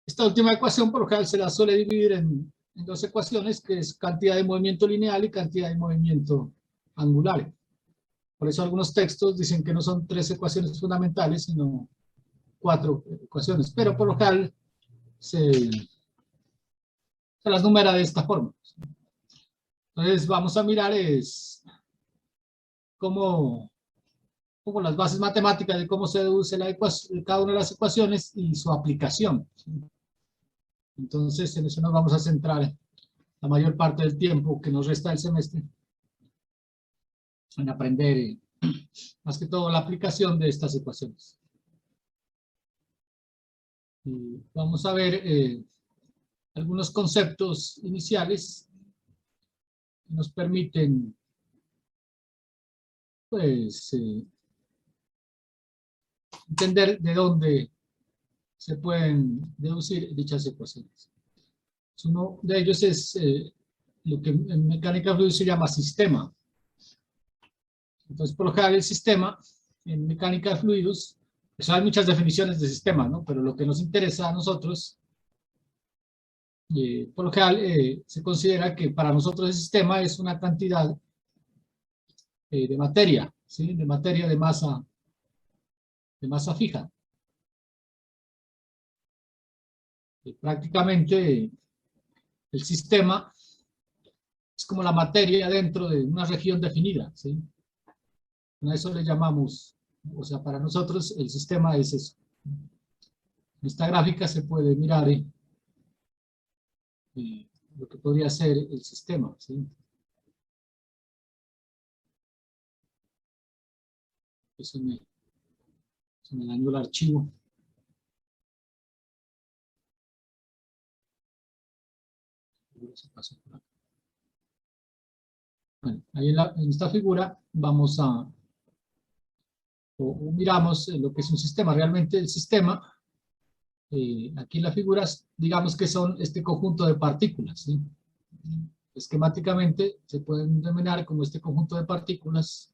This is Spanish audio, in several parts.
Esta última ecuación por lo general se la suele dividir en dos ecuaciones, que es cantidad de movimiento lineal y cantidad de movimiento angular. Por eso algunos textos dicen que no son 3 ecuaciones fundamentales, sino 4 ecuaciones, pero por lo general se las numera de esta forma. Entonces vamos a mirar cómo las bases matemáticas de cómo se deduce cada una de las ecuaciones y su aplicación. Entonces en eso nos vamos a centrar la mayor parte del tiempo que nos resta del semestre, en aprender más que todo la aplicación de estas ecuaciones. Y vamos a ver algunos conceptos iniciales que nos permiten pues entender de dónde se pueden deducir dichas ecuaciones. Uno de ellos es lo que en mecánica de fluidos se llama sistema. Entonces, por lo general, el sistema en mecánica de fluidos, pues hay muchas definiciones de sistema, ¿no? Pero lo que nos interesa a nosotros, por lo general, se considera que para nosotros el sistema es una cantidad de materia, ¿sí? De materia de masa fija. Prácticamente el sistema es como la materia dentro de una región definida, ¿sí? A eso le llamamos, o sea, para nosotros el sistema es eso. En esta gráfica se puede mirar lo que podría ser el sistema, ¿sí? Se me dañó el archivo. Bueno, ahí en esta figura vamos a, o miramos lo que es un sistema. Realmente el sistema, aquí en la figura, digamos que son este conjunto de partículas, ¿sí? Esquemáticamente se pueden denominar como este conjunto de partículas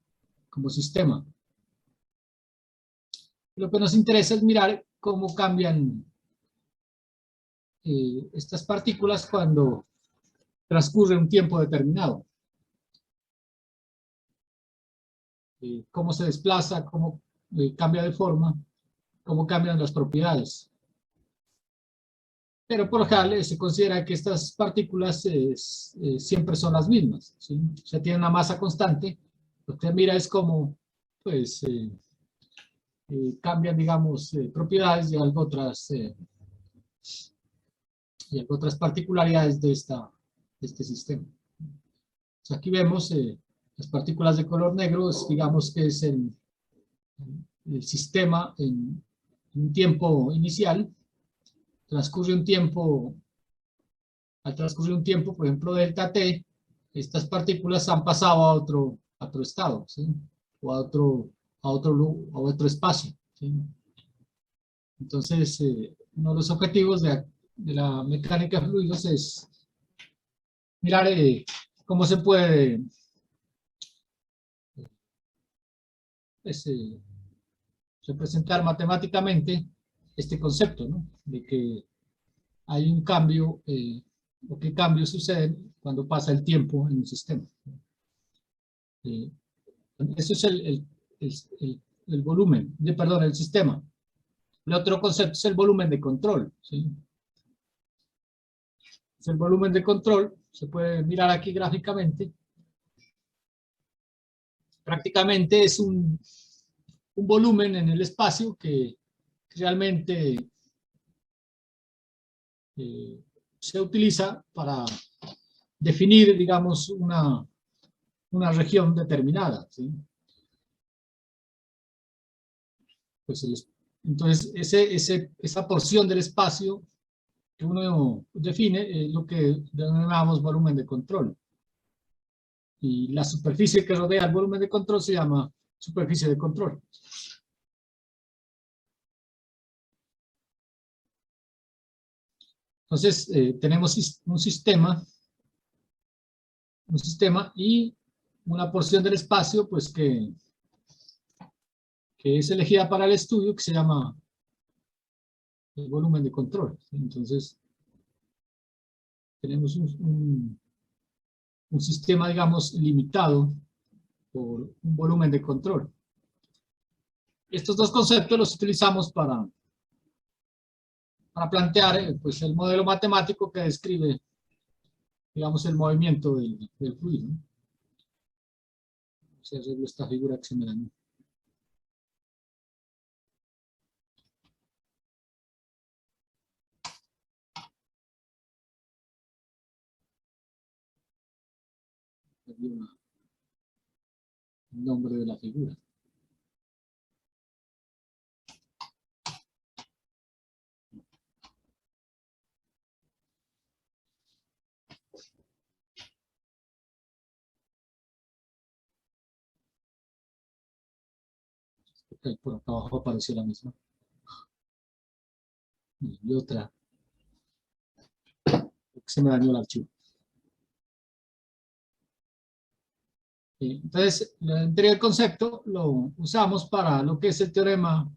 como sistema. Lo que nos interesa es mirar cómo cambian estas partículas cuando transcurre un tiempo determinado. Cómo se desplaza, cómo cambia de forma, cómo cambian las propiedades. Pero por lo general se considera que estas partículas siempre son las mismas, ¿sí? O sea, tienen una masa constante. Lo que mira es cómo pues, cambian, digamos, propiedades y algo otras particularidades de este sistema. O sea, aquí vemos las partículas de color negro, digamos que es el sistema en un tiempo inicial. Transcurre un tiempo, al transcurrir un tiempo, por ejemplo, delta t, estas partículas han pasado a otro estado, ¿sí? O a otro espacio, ¿sí? Entonces, uno de los objetivos de la mecánica de fluidos es mirar cómo se puede representar matemáticamente este concepto, ¿no? De que hay un cambio, o qué cambios suceden cuando pasa el tiempo en un sistema. Eso es el volumen, perdón, el sistema. El otro concepto es el volumen de control, ¿sí? Es el volumen de control, se puede mirar aquí gráficamente. Prácticamente es un volumen en el espacio que realmente se utiliza para definir, digamos, una región determinada, ¿sí? Pues entonces, esa porción del espacio que uno define es lo que denominamos volumen de control. Y la superficie que rodea el volumen de control se llama superficie de control. Entonces, tenemos un sistema y una porción del espacio, pues que es elegida para el estudio, que se llama el volumen de control. Entonces, tenemos un sistema, digamos, limitado por un volumen de control. Estos dos conceptos los utilizamos para plantear pues, el modelo matemático que describe, digamos, el movimiento del fluido. Se arregla esta figura que se me dañó. Perdí el nombre de la figura. Okay, por acá abajo apareció la misma. Y otra. Se me dañó el archivo. Entonces, el anterior concepto lo usamos para lo que es el teorema,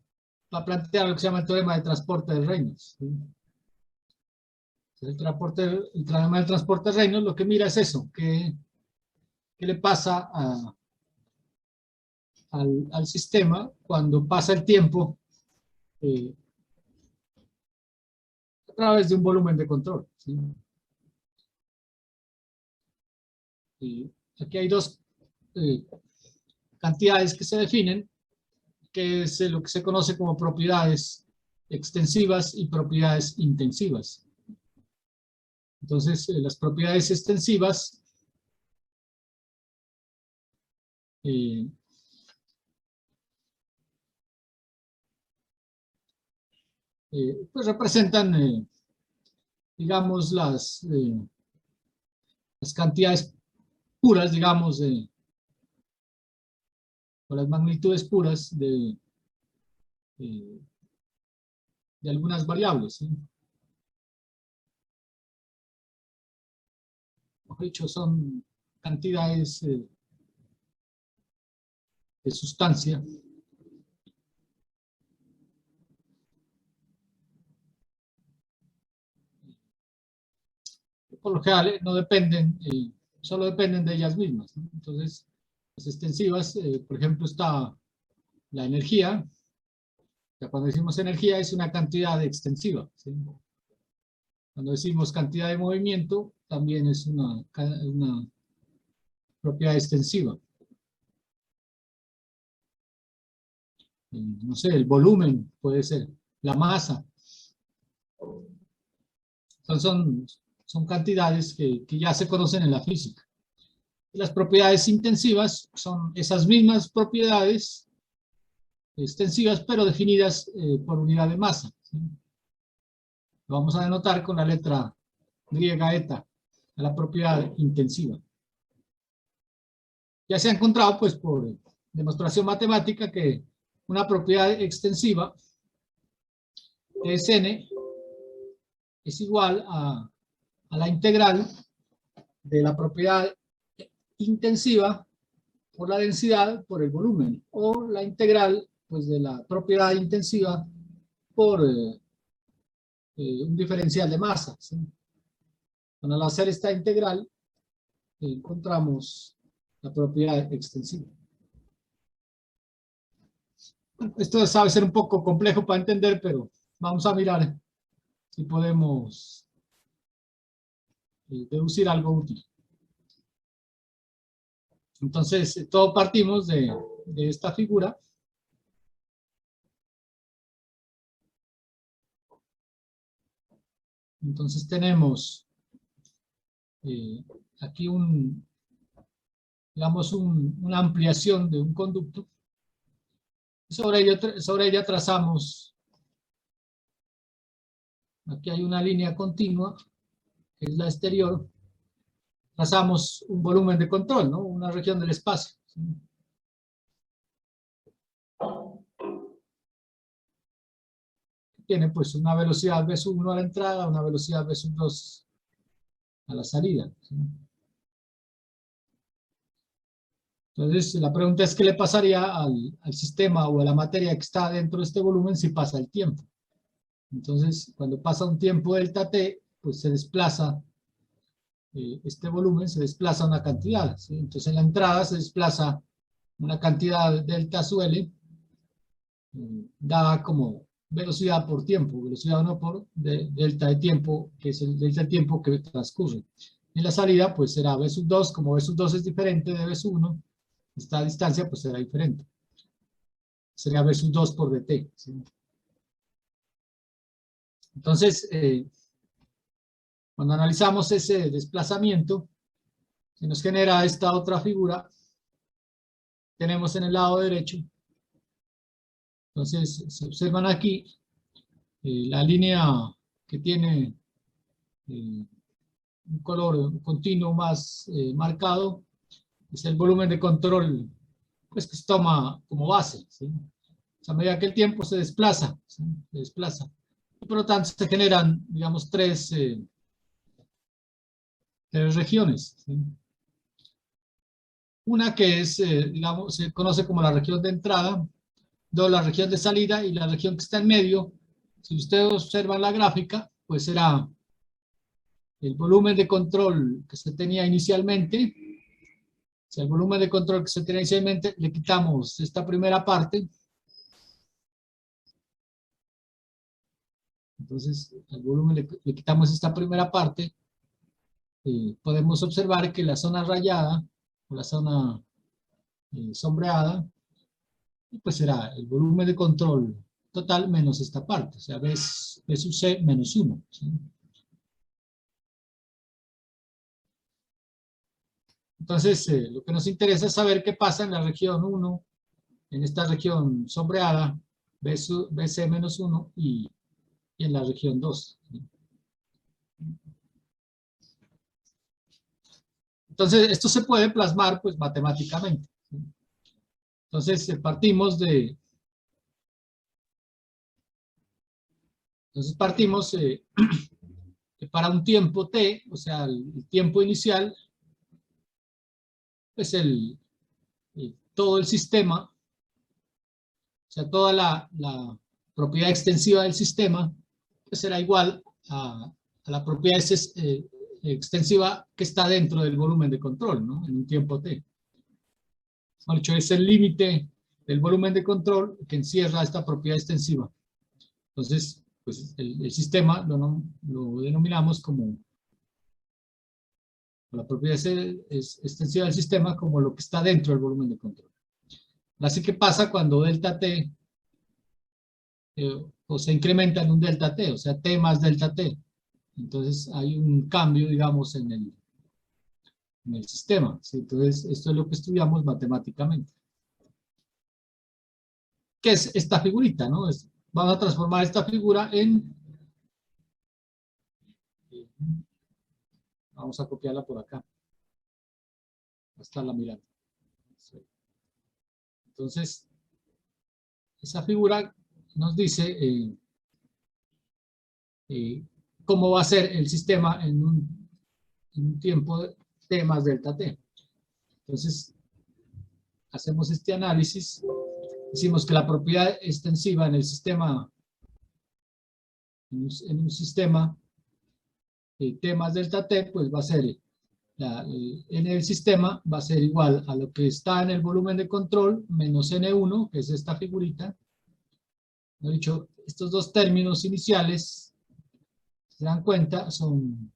para plantear lo que se llama el teorema de transporte de Reynolds. ¿Sí? El teorema del transporte de Reynolds lo que mira es eso, ¿qué le pasa al sistema cuando pasa el tiempo a través de un volumen de control? ¿Sí? Aquí hay dos cantidades que se definen, que es lo que se conoce como propiedades extensivas y propiedades intensivas. Entonces, las propiedades extensivas pues representan, digamos, las cantidades puras, digamos, o las magnitudes puras de algunas variables. ¿Sí? Mejor dicho, son cantidades de sustancia que por lo general no dependen, solo dependen de ellas mismas, ¿no? Entonces, las extensivas, por ejemplo, está la energía. Ya cuando decimos energía es una cantidad extensiva, ¿sí? Cuando decimos cantidad de movimiento, también es una propiedad extensiva. No sé, el volumen puede ser, la masa. Son cantidades que ya se conocen en la física. Y las propiedades intensivas son esas mismas propiedades extensivas, pero definidas por unidad de masa, ¿sí? Lo vamos a denotar con la letra griega eta, a la propiedad intensiva. Ya se ha encontrado, pues, por demostración matemática que una propiedad extensiva de Sn es igual a la integral de la propiedad intensiva por la densidad por el volumen, o la integral, pues, de la propiedad intensiva por un diferencial de masa, ¿sí? Al hacer esta integral, encontramos la propiedad extensiva. Bueno, esto sabe ser un poco complejo para entender, pero vamos a mirar si podemos deducir algo útil. Entonces, todo partimos de esta figura. Entonces tenemos aquí digamos, una ampliación de un conducto. Sobre ella trazamos, aquí hay una línea continua, que es la exterior. Trazamos un volumen de control, ¿no? Una región del espacio, ¿sí? Tiene pues una velocidad v1 a la entrada, una velocidad v2 a la salida, ¿sí? Entonces, la pregunta es, ¿qué le pasaría al sistema o a la materia que está dentro de este volumen si pasa el tiempo? Entonces, cuando pasa un tiempo delta t, pues se desplaza, este volumen se desplaza una cantidad, ¿sí? Entonces en la entrada se desplaza una cantidad delta sub L, dada como velocidad por tiempo, velocidad 1 por delta de tiempo, que es el delta de tiempo que transcurre. En la salida, pues será v sub 2, como v sub 2 es diferente de v sub 1, esta distancia pues será diferente. Sería v sub 2 por dt, ¿sí? Entonces, cuando analizamos ese desplazamiento, se nos genera esta otra figura. Tenemos en el lado derecho. Entonces, se observan aquí la línea que tiene un color continuo más marcado, es el volumen de control, pues que se toma como base, ¿sí? O sea, a medida que el tiempo se desplaza, ¿sí? Se desplaza. Y por lo tanto, se generan, digamos, tres regiones, ¿sí? Una que es, digamos, se conoce como la región de entrada, dos, la región de salida, y la región que está en medio, si ustedes observan la gráfica, pues será el volumen de control que se tenía inicialmente. Si al volumen de control que se tenía inicialmente le quitamos esta primera parte, entonces al volumen le quitamos esta primera parte, podemos observar que la zona rayada, o la zona sombreada, pues será el volumen de control total menos esta parte, o sea, V sub C menos 1. ¿Sí? Entonces, lo que nos interesa es saber qué pasa en la región 1, en esta región sombreada, VC menos 1 y en la región 2. Entonces, esto se puede plasmar pues matemáticamente. Entonces, partimos que para un tiempo t, o sea, el tiempo inicial, pues todo el sistema, o sea, toda la propiedad extensiva del sistema, pues será igual a la propiedad extensiva que está dentro del volumen de control, ¿no? En un tiempo t. De hecho, es el límite del volumen de control que encierra esta propiedad extensiva. Entonces, pues el sistema lo denominamos como la propiedad extensiva del sistema como lo que está dentro del volumen de control. Así que pasa cuando delta t o se incrementa en un delta t, o sea, t más delta t. Entonces hay un cambio, digamos, en el sistema. ¿Sí? Entonces, esto es lo que estudiamos matemáticamente. ¿Qué es esta figurita? ¿No? Vamos a transformar esta figura en... Vamos a copiarla por acá. Hasta la mirada. Entonces, esa figura nos dice cómo va a ser el sistema en un tiempo de t más delta t. Entonces, hacemos este análisis. Decimos que la propiedad extensiva en el sistema, en un sistema t más delta t, pues va a ser n del sistema va a ser igual a lo que está en el volumen de control menos n1, que es esta figurita. He dicho, estos dos términos iniciales, si se dan cuenta, son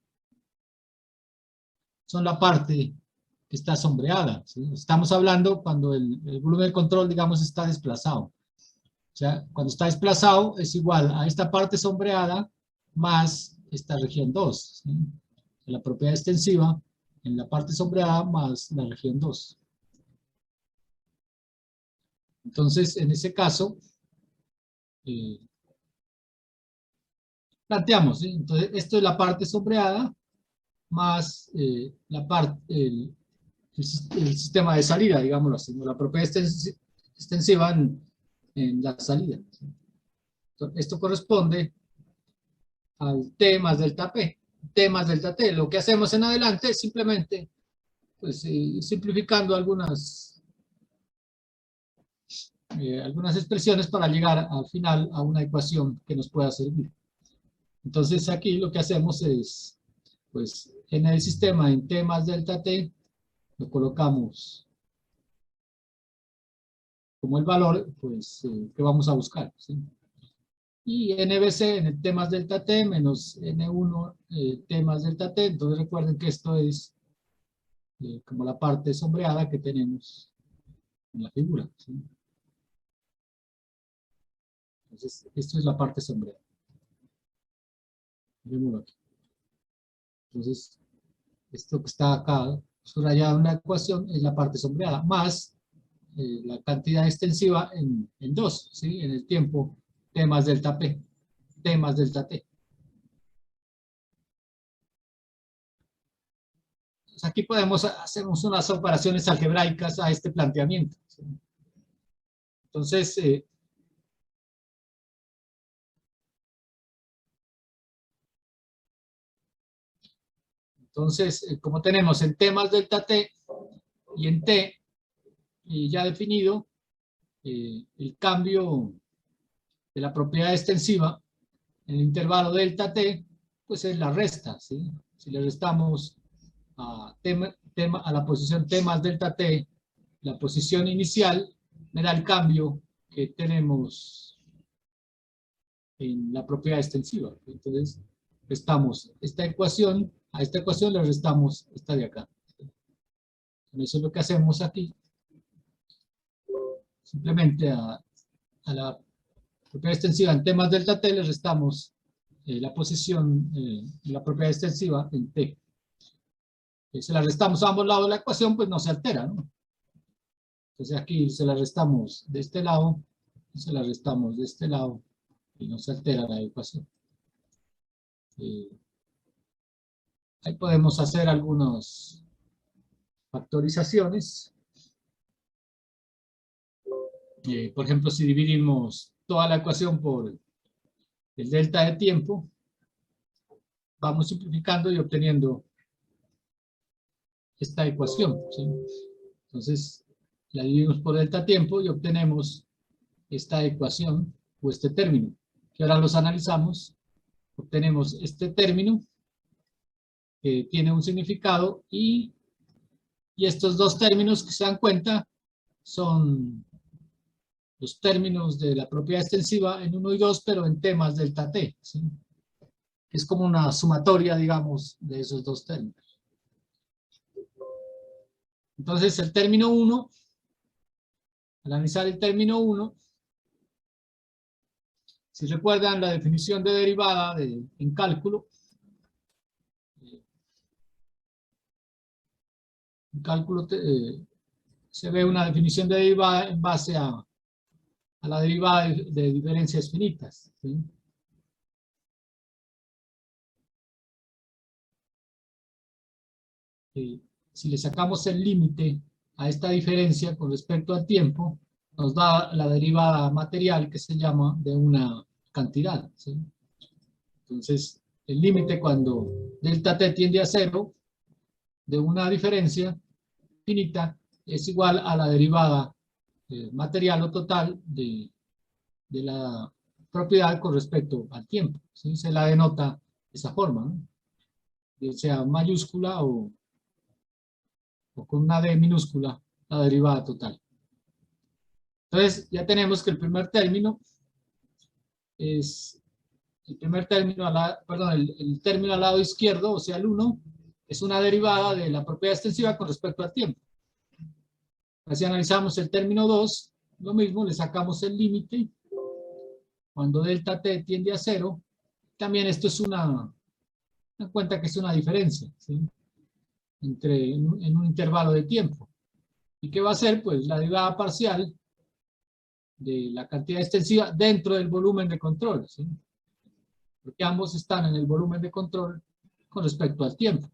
la parte que está sombreada. ¿Sí? Estamos hablando cuando el volumen de control, digamos, está desplazado. O sea, cuando está desplazado es igual a esta parte sombreada más esta región 2. ¿Sí? La propiedad extensiva en la parte sombreada más la región 2. Entonces, en ese caso, planteamos, ¿sí? Entonces, esto es la parte sombreada más la parte, el sistema de salida, digámoslo así, la propiedad extensiva en la salida. ¿Sí? Entonces, esto corresponde al T más delta P, T más delta T. Lo que hacemos en adelante es simplemente, pues, simplificando algunas expresiones para llegar al final a una ecuación que nos pueda servir. Entonces aquí lo que hacemos es, pues en el sistema, en T más delta T, lo colocamos como el valor, pues, que vamos a buscar, ¿sí? Y NBC en el T más delta T menos N1 T más delta T. Entonces recuerden que esto es como la parte sombreada que tenemos en la figura, ¿sí? Entonces, esto es la parte sombreada. Veámoslo aquí. Entonces, esto que está acá subrayado en la ecuación es la parte sombreada, más la cantidad extensiva en 2, ¿sí? En el tiempo T más delta P, T más delta T. Entonces, aquí podemos hacer unas operaciones algebraicas a este planteamiento, ¿sí? Entonces, como tenemos en T más delta T y en T ya definido, el cambio de la propiedad extensiva en el intervalo delta T, pues es la resta, ¿sí? Si le restamos a la posición T más delta T, la posición inicial, me da el cambio que tenemos en la propiedad extensiva. Entonces, restamos a esta ecuación le restamos esta de acá. Eso es lo que hacemos aquí. Simplemente a la propiedad extensiva en T más delta T le restamos la posición, la propiedad extensiva en T. Si la restamos a ambos lados de la ecuación, pues no se altera, ¿no? Entonces aquí se la restamos de este lado, y se la restamos de este lado, y no se altera la ecuación. Ahí podemos hacer algunas factorizaciones. Por ejemplo, si dividimos toda la ecuación por el delta de tiempo, vamos simplificando y obteniendo esta ecuación, ¿sí? Entonces, la dividimos por delta tiempo y obtenemos esta ecuación o este término, que ahora los analizamos. Obtenemos este término que tiene un significado y estos dos términos que se dan cuenta son los términos de la propiedad extensiva en 1 y 2, pero en T más delta T, ¿sí? Es como una sumatoria, digamos, de esos dos términos. Entonces, el término 1, al analizar el término 1, si recuerdan la definición de derivada en cálculo, se ve una definición de derivada en base a la derivada de diferencias finitas, ¿sí? Si le sacamos el límite a esta diferencia con respecto al tiempo, nos da la derivada material que se llama de una cantidad, ¿sí? Entonces, el límite cuando delta t tiende a 0 de una diferencia finita es igual a la derivada material o total de la propiedad con respecto al tiempo, ¿sí? Se la denota de esa forma, ¿no? Sea mayúscula o con una d minúscula, la derivada total. Entonces, ya tenemos que el primer término es, el primer término, perdón, el término al lado izquierdo, o sea, el 1, es una derivada de la propiedad extensiva con respecto al tiempo. Así analizamos el término 2, lo mismo, le sacamos el límite, cuando delta t tiende a 0, también esto es una cuenta que es una diferencia, ¿sí? En un intervalo de tiempo. ¿Y qué va a ser? Pues la derivada parcial de la cantidad extensiva dentro del volumen de control, ¿sí? Porque ambos están en el volumen de control con respecto al tiempo.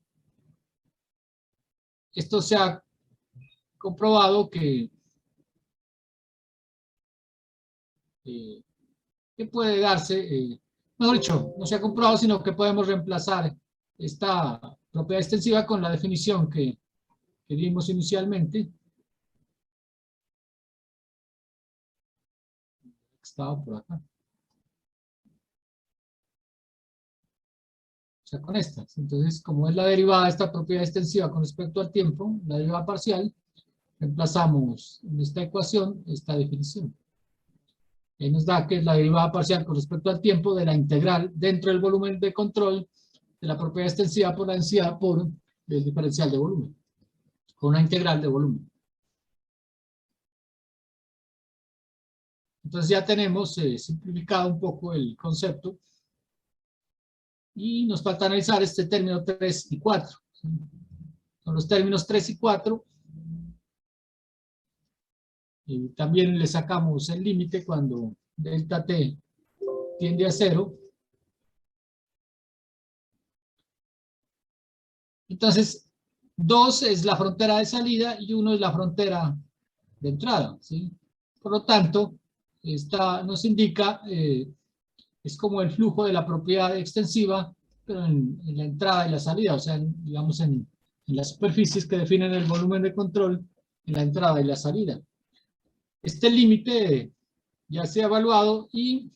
Esto se ha comprobado que puede darse, mejor dicho, no se ha comprobado, sino que podemos reemplazar esta propiedad extensiva con la definición que dimos inicialmente. Estaba por acá. sea, con estas. Entonces, como es la derivada de esta propiedad extensiva con respecto al tiempo, la derivada parcial, reemplazamos en esta ecuación esta definición. Ahí nos da que es la derivada parcial con respecto al tiempo de la integral dentro del volumen de control de la propiedad extensiva por la densidad por el diferencial de volumen, con una integral de volumen. Entonces ya tenemos simplificado un poco el concepto y nos falta analizar este término 3 y 4. Son los términos 3 y 4. Y también le sacamos el límite cuando delta t tiende a 0. Entonces, 2 es la frontera de salida y 1 es la frontera de entrada, ¿sí? Por lo tanto, esta nos indica, es como el flujo de la propiedad extensiva, pero en la entrada y la salida, o sea, digamos en las superficies que definen el volumen de control en la entrada y la salida. Este límite ya se ha evaluado y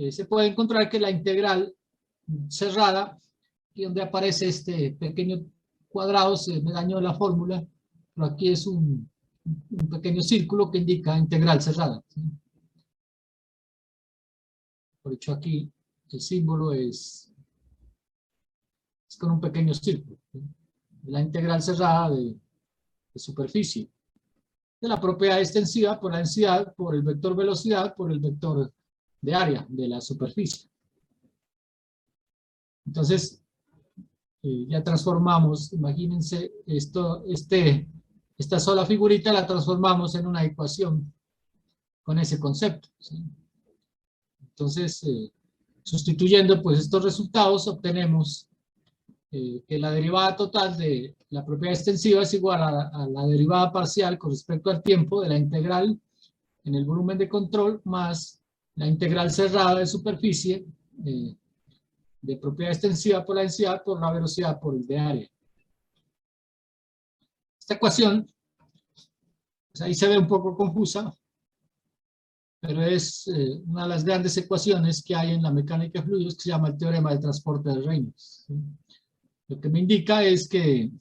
se puede encontrar que la integral cerrada, y donde aparece este pequeño cuadrado, se me dañó la fórmula, pero aquí es un pequeño círculo que indica integral cerrada, ¿sí? Por hecho aquí el símbolo es con un pequeño círculo, ¿sí? La integral cerrada de superficie, de la propiedad extensiva por la densidad, por el vector velocidad, por el vector de área de la superficie. Entonces, ya transformamos, imagínense, esta sola figurita la transformamos en una ecuación con ese concepto, ¿sí? Entonces, sustituyendo pues estos resultados, obtenemos que la derivada total de la propiedad extensiva es igual a la derivada parcial con respecto al tiempo de la integral en el volumen de control más la integral cerrada de superficie de propiedad extensiva por la densidad por la velocidad por el de área. Esta ecuación, pues ahí se ve un poco confusa, pero es una de las grandes ecuaciones que hay en la mecánica de fluidos que se llama el teorema del transporte de Reynolds, ¿sí? Lo que me indica es que,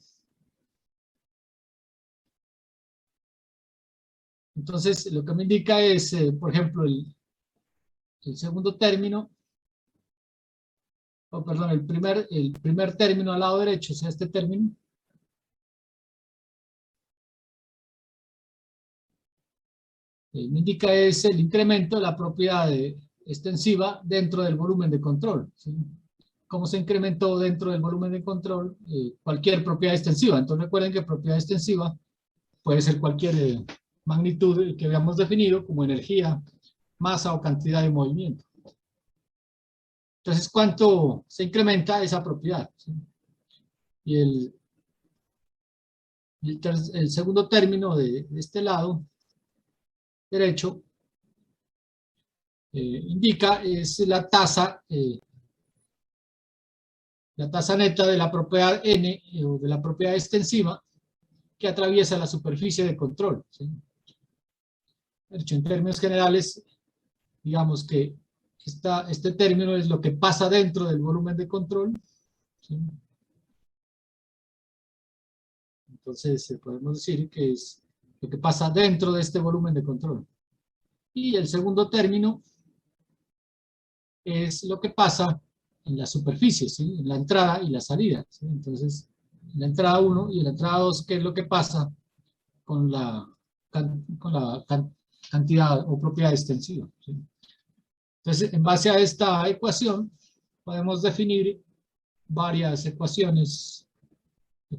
entonces, lo que me indica es, por ejemplo, el segundo término, o perdón, el primer término al lado derecho, o sea, este término, me indica es el incremento de la propiedad extensiva dentro del volumen de control, ¿sí? ¿Cómo se incrementó dentro del volumen de control cualquier propiedad extensiva? Entonces recuerden que propiedad extensiva puede ser cualquier magnitud que habíamos definido como energía, masa o cantidad de movimiento. Entonces, ¿cuánto se incrementa esa propiedad? ¿Sí? Y el segundo término de este lado derecho indica es la tasa neta de la propiedad n o de la propiedad extensiva que atraviesa la superficie de control, ¿sí? De hecho, en términos generales, digamos que este término es lo que pasa dentro del volumen de control, ¿sí? Entonces, podemos decir que es lo que pasa dentro de este volumen de control. Y el segundo término es lo que pasa en la superficie, ¿sí? En la entrada y la salida, ¿sí? Entonces, en la entrada 1 y en la entrada 2, ¿qué es lo que pasa con la cantidad o propiedad extensiva, ¿sí? Entonces, en base a esta ecuación, podemos definir varias ecuaciones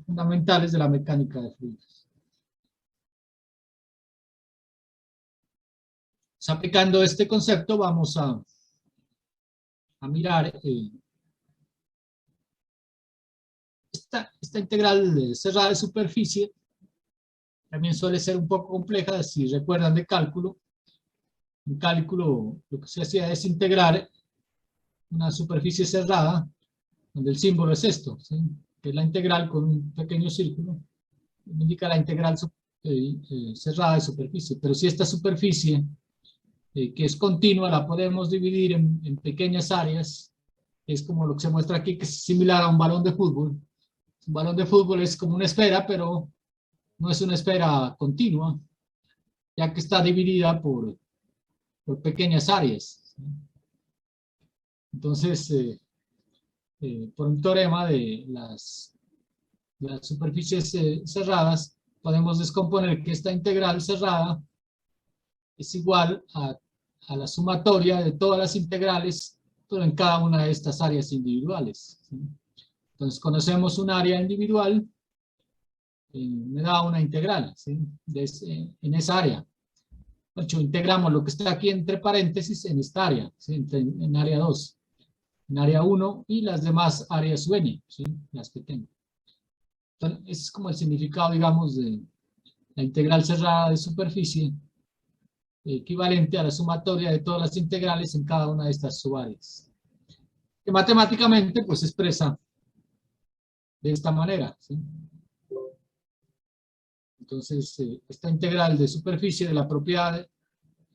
fundamentales de la mecánica de fluidos. Pues, aplicando este concepto, vamos a mirar esta integral cerrada de superficie. También suele ser un poco compleja, si recuerdan de cálculo. En cálculo lo que se hacía es integrar una superficie cerrada, donde el símbolo es esto, ¿sí? Que es la integral con un pequeño círculo, indica la integral cerrada de superficie. Pero si esta superficie, que es continua, la podemos dividir en pequeñas áreas, es como lo que se muestra aquí, que es similar a un balón de fútbol. Un balón de fútbol es como una esfera, pero no es una esfera continua, ya que está dividida por pequeñas áreas. Entonces, por un teorema de las superficies cerradas, podemos descomponer que esta integral cerrada es igual a la sumatoria de todas las integrales, pero en cada una de estas áreas individuales. ¿Sí? Entonces, conocemos un área individual, me da una integral, ¿sí? En esa área. De hecho, integramos lo que está aquí entre paréntesis en esta área, ¿sí? En área 2, en área 1 y las demás áreas n, ¿sí? Las que tengo. Entonces, ese es como el significado, digamos, de la integral cerrada de superficie, equivalente a la sumatoria de todas las integrales en cada una de estas subáreas. Que matemáticamente, pues, se expresa de esta manera, ¿sí? Entonces, esta integral de superficie de la propiedad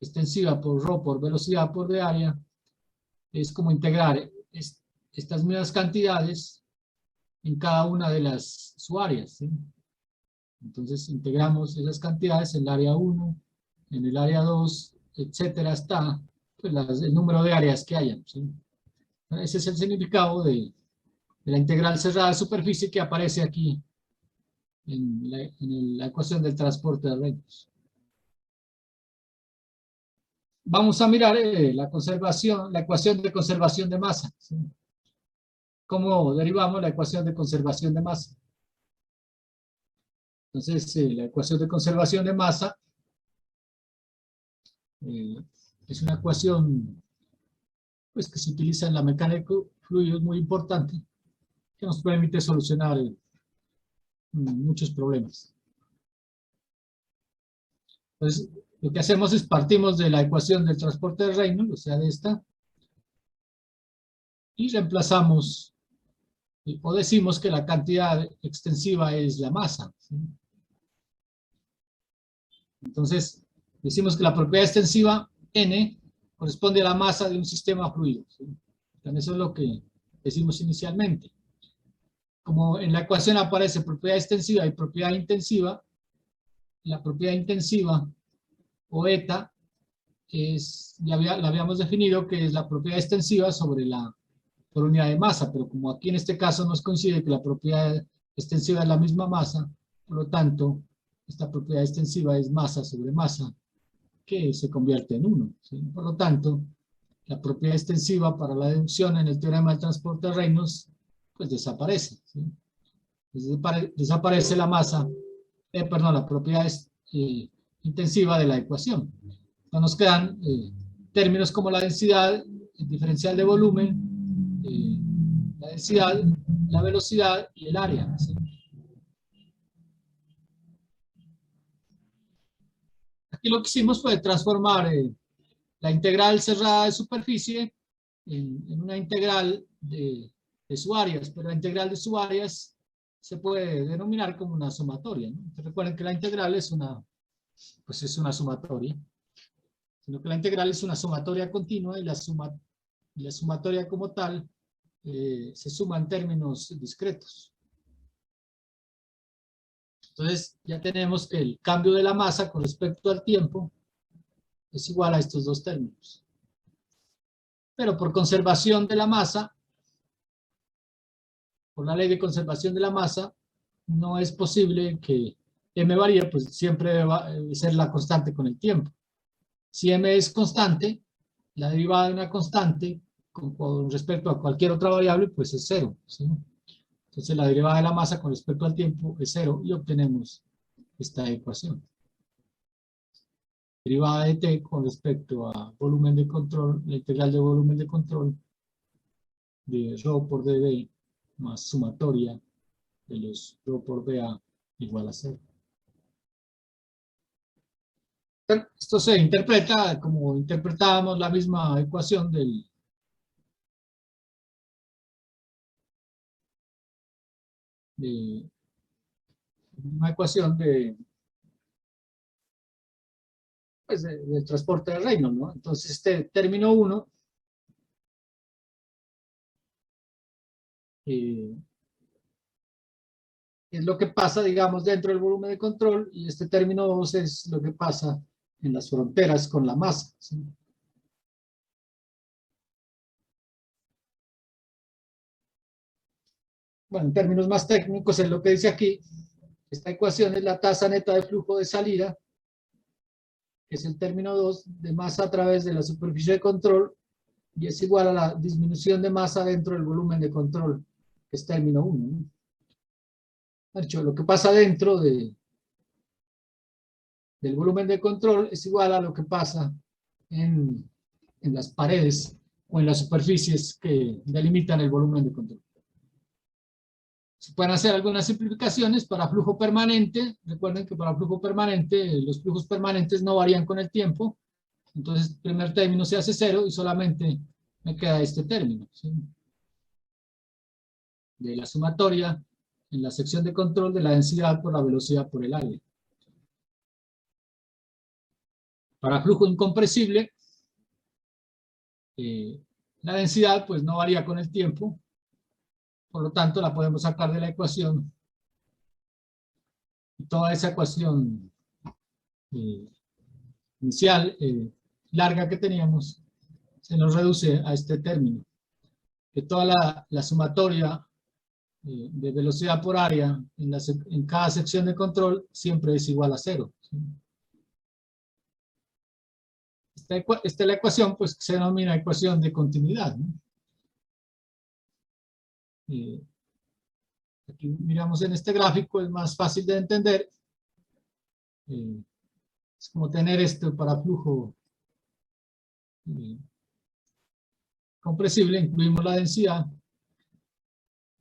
extensiva por ρ por velocidad por de área es como integrar estas mismas cantidades en cada una de las subáreas, ¿sí? Entonces, integramos esas cantidades en el área 1, en el área 2, etcétera, hasta pues, el número de áreas que hayan, ¿sí? Ese es el significado de la integral cerrada de superficie que aparece aquí en la ecuación del transporte de reinos. Vamos a mirar la ecuación de conservación de masa, ¿sí? ¿Cómo derivamos la ecuación de conservación de masa? Entonces, la ecuación de conservación de masa es una ecuación pues, que se utiliza en la mecánica de fluidos muy importante, que nos permite solucionar muchos problemas. Entonces, lo que hacemos es partimos de la ecuación del transporte de Reynolds, o sea, de esta, y reemplazamos, o decimos que la cantidad extensiva es la masa, ¿sí? Entonces, decimos que la propiedad extensiva n corresponde a la masa de un sistema fluido, ¿sí? Entonces, eso es lo que decimos inicialmente. Como en la ecuación aparece propiedad extensiva y propiedad intensiva, la propiedad intensiva, o eta, la habíamos definido que es la propiedad extensiva sobre por unidad de masa, pero como aquí en este caso nos coincide que la propiedad extensiva es la misma masa, por lo tanto, esta propiedad extensiva es masa sobre masa, que se convierte en 1, ¿sí? Por lo tanto, la propiedad extensiva para la deducción en el teorema del transporte de Reynolds, pues desaparece, ¿sí? Desaparece la masa, perdón, la propiedad intensiva de la ecuación. Entonces nos quedan términos como la densidad, el diferencial de volumen, la densidad, la velocidad y el área, ¿sí? Aquí lo que hicimos fue transformar la integral cerrada de superficie en una integral de subáreas, pero la integral de subáreas se puede denominar como una sumatoria, ¿no? Recuerden que la integral pues es una sumatoria, sino que la integral es una sumatoria continua y la sumatoria como tal se suma en términos discretos. Entonces ya tenemos que el cambio de la masa con respecto al tiempo es igual a estos dos términos. Pero por conservación de la masa, por la ley de conservación de la masa, no es posible que m varíe, pues siempre debe ser la constante con el tiempo. Si m es constante, la derivada de una constante con respecto a cualquier otra variable, pues es 0, ¿sí? Entonces la derivada de la masa con respecto al tiempo es 0 y obtenemos esta ecuación. Derivada de t con respecto a volumen de control, la integral de volumen de control de ρ por dB más sumatoria de los ρ por dA igual a 0. Esto se interpreta como interpretábamos la misma ecuación una ecuación pues del transporte de Reynolds, ¿no? Entonces este término 1 eh, es lo que pasa, digamos, dentro del volumen de control, y este término 2 es lo que pasa en las fronteras con la masa, ¿sí? Bueno, en términos más técnicos es lo que dice aquí. Esta ecuación es la tasa neta de flujo de salida, que es el término 2 de masa a través de la superficie de control, y es igual a la disminución de masa dentro del volumen de control, que es término 1, ¿no? De hecho, lo que pasa dentro del volumen de control es igual a lo que pasa en, en las paredes o en las superficies que delimitan el volumen de control. Se pueden hacer algunas simplificaciones para flujo permanente. Recuerden que para flujo permanente, los flujos permanentes no varían con el tiempo. Entonces, el primer término se hace 0 y solamente me queda este término, ¿sí? De la sumatoria en la sección de control de la densidad por la velocidad por el área. Para flujo incompresible, la densidad pues no varía con el tiempo, por lo tanto la podemos sacar de la ecuación. Y toda esa ecuación inicial larga que teníamos se nos reduce a este término, que toda la sumatoria de velocidad por área en cada sección de control siempre es igual a 0, ¿sí? Esta es la ecuación, pues, que se denomina ecuación de continuidad, ¿no? Aquí miramos en este gráfico, es más fácil de entender. Es como tener esto para flujo compresible, incluimos la densidad.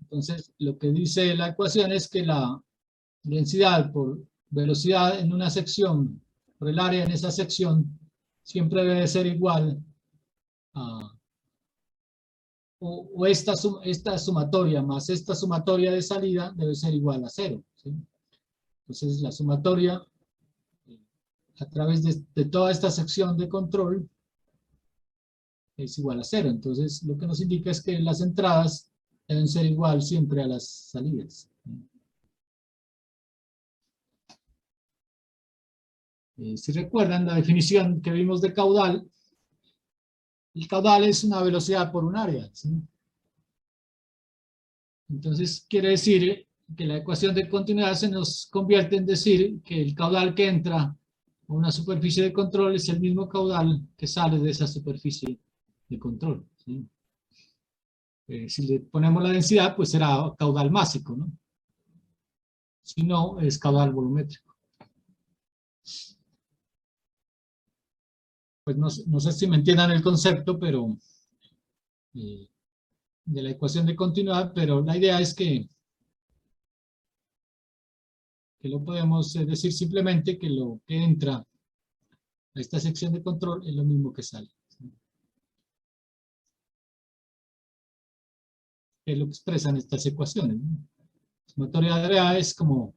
Entonces, lo que dice la ecuación es que la densidad por velocidad en una sección, por el área en esa sección, siempre debe ser igual a, o esta sumatoria más esta sumatoria de salida debe ser igual a 0, ¿sí? Entonces, la sumatoria a través de toda esta sección de control es igual a 0. Entonces, lo que nos indica es que las entradas deben ser igual siempre a las salidas. Si recuerdan la definición que vimos de caudal, el caudal es una velocidad por un área, ¿sí? Entonces, quiere decir que la ecuación de continuidad se nos convierte en decir que el caudal que entra a una superficie de control es el mismo caudal que sale de esa superficie de control, ¿sí? Si le ponemos la densidad, pues será caudal másico, ¿no? Si no, es caudal volumétrico. Pues no sé si me entiendan el concepto, pero de la ecuación de continuidad, pero la idea es que lo podemos decir simplemente que lo que entra a esta sección de control es lo mismo que sale, ¿sí? Es lo que expresan estas ecuaciones, ¿no? Sumatoria de área es como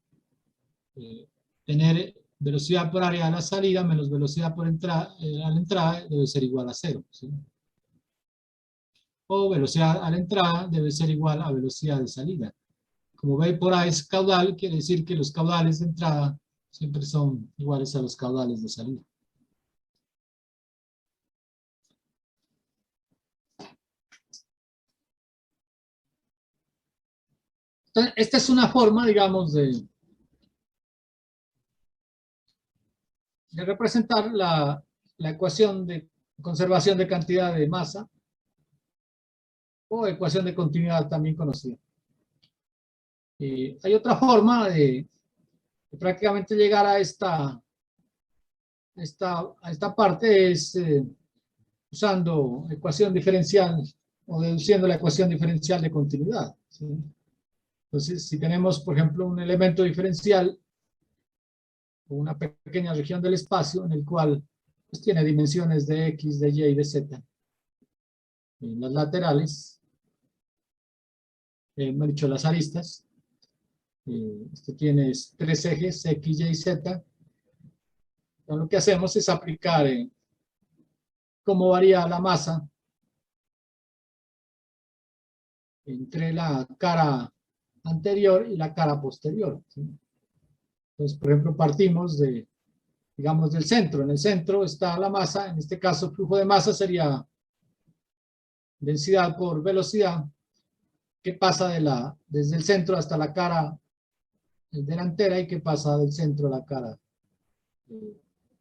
tener velocidad por área a la salida menos velocidad por entrada, a la entrada debe ser igual a 0, ¿sí? O velocidad a la entrada debe ser igual a velocidad de salida. Como ve por ahí es caudal, quiere decir que los caudales de entrada siempre son iguales a los caudales de salida. Entonces, esta es una forma, digamos, de representar la ecuación de conservación de cantidad de masa, o ecuación de continuidad también conocida. Hay otra forma de prácticamente llegar a esta parte, es usando ecuación diferencial o deduciendo la ecuación diferencial de continuidad, ¿sí? Entonces, si tenemos, por ejemplo, un elemento diferencial o una pequeña región del espacio en el cual pues, tiene dimensiones de X, de Y y de Z en las laterales, me he dicho las aristas, esto tiene 3 ejes, X, Y y Z. Entonces, lo que hacemos es aplicar cómo varía la masa entre la cara anterior y la cara posterior, ¿sí? Entonces, por ejemplo, partimos de, digamos, del centro. En el centro está la masa, en este caso, flujo de masa sería densidad por velocidad, que pasa desde el centro hasta la cara delantera y que pasa del centro a la cara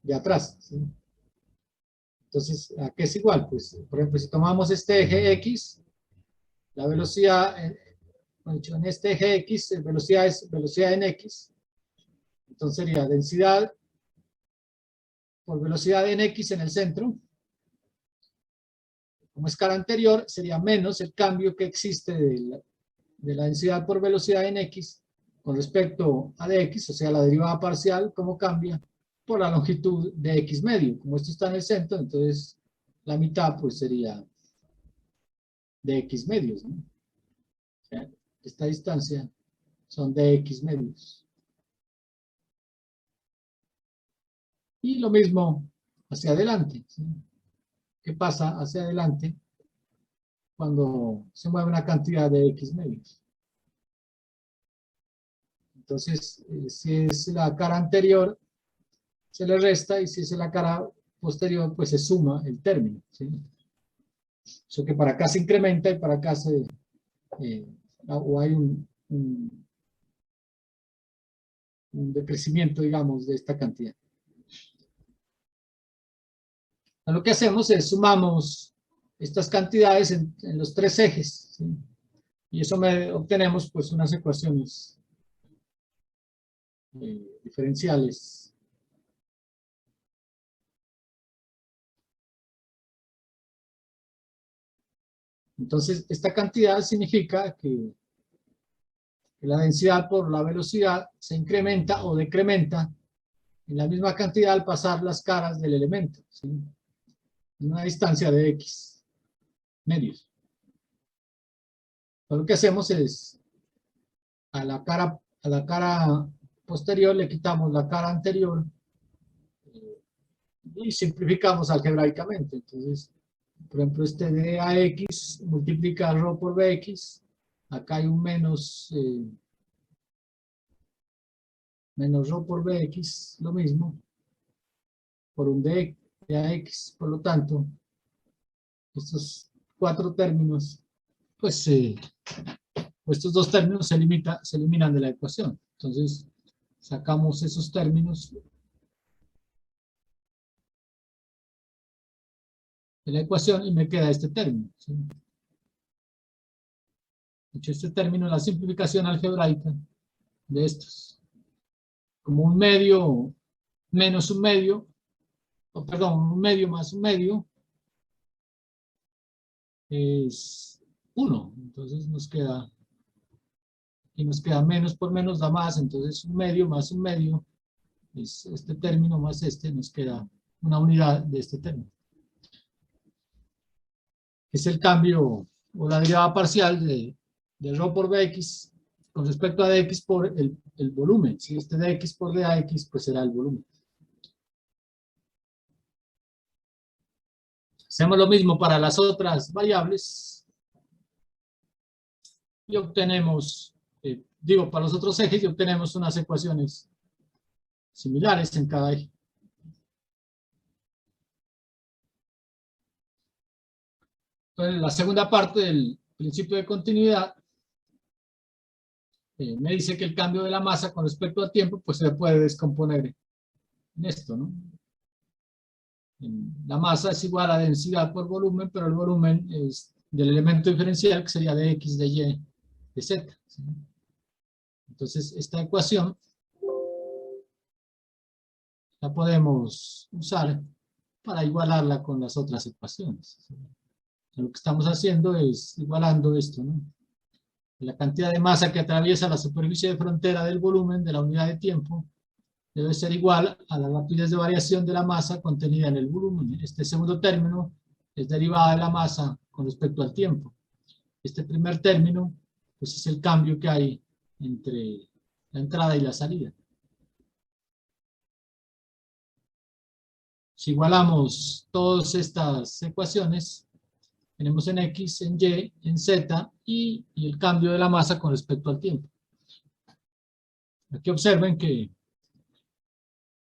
de atrás, ¿sí? Entonces, ¿a qué es igual? Pues, por ejemplo, si tomamos este eje X, la velocidad, en este eje X, velocidad es velocidad en X, entonces sería densidad por velocidad en X en el centro. Como escala anterior, sería menos el cambio que existe de la densidad por velocidad en X con respecto a dx, o sea, la derivada parcial, cómo cambia por la longitud de X medio. Como esto está en el centro, entonces la mitad pues sería de X medios, ¿no? O sea, esta distancia son de X medios. Y lo mismo hacia adelante, ¿sí? ¿Qué pasa hacia adelante cuando se mueve una cantidad de X medios? Entonces, si es la cara anterior, se le resta, y si es la cara posterior, pues se suma el término, ¿sí? Eso que para acá se incrementa y para acá o hay un decrecimiento, digamos, de esta cantidad. Lo que hacemos es sumamos estas cantidades en los tres ejes, ¿sí? Y eso obtenemos pues unas ecuaciones diferenciales. Entonces, esta cantidad significa que la densidad por la velocidad se incrementa o decrementa en la misma cantidad al pasar las caras del elemento, ¿sí? En una distancia de X medios. Lo que hacemos es a la cara posterior le quitamos la cara anterior y simplificamos algebraicamente. Entonces, por ejemplo, este de AX multiplica ρ por BX. Acá hay un menos ρ por BX, lo mismo, por un de AX. Por lo tanto, estos cuatro términos, pues estos dos términos se eliminan de la ecuación. Entonces, sacamos esos términos de la ecuación y me queda este término, ¿sí? De hecho, este término es la simplificación algebraica de estos. Como un medio menos un medio, o perdón, un medio más un medio es 1. Entonces nos queda menos por menos da más, entonces un medio más un medio es este término más este, nos queda una unidad de este término. Es el cambio o la derivada parcial de ρ por bx con respecto a dx por el volumen. Si este dx por dax, pues será el volumen. Hacemos lo mismo para las otras variables y obtenemos, para los otros ejes y obtenemos unas ecuaciones similares en cada eje. Entonces, la segunda parte del principio de continuidad me dice que el cambio de la masa con respecto al tiempo pues se puede descomponer en esto, ¿no? La masa es igual a densidad por volumen, pero el volumen es del elemento diferencial que sería de x, de y, de z, ¿sí? Entonces, esta ecuación la podemos usar para igualarla con las otras ecuaciones, ¿sí? Lo que estamos haciendo es igualando esto, ¿no? La cantidad de masa que atraviesa la superficie de frontera del volumen de la unidad de tiempo debe ser igual a la rapidez de variación de la masa contenida en el volumen. Este segundo término es derivada de la masa con respecto al tiempo. Este primer término pues es el cambio que hay entre la entrada y la salida. Si igualamos todas estas ecuaciones, Tenemos en X, en Y, en Z y el cambio de la masa con respecto al tiempo. Aquí observen que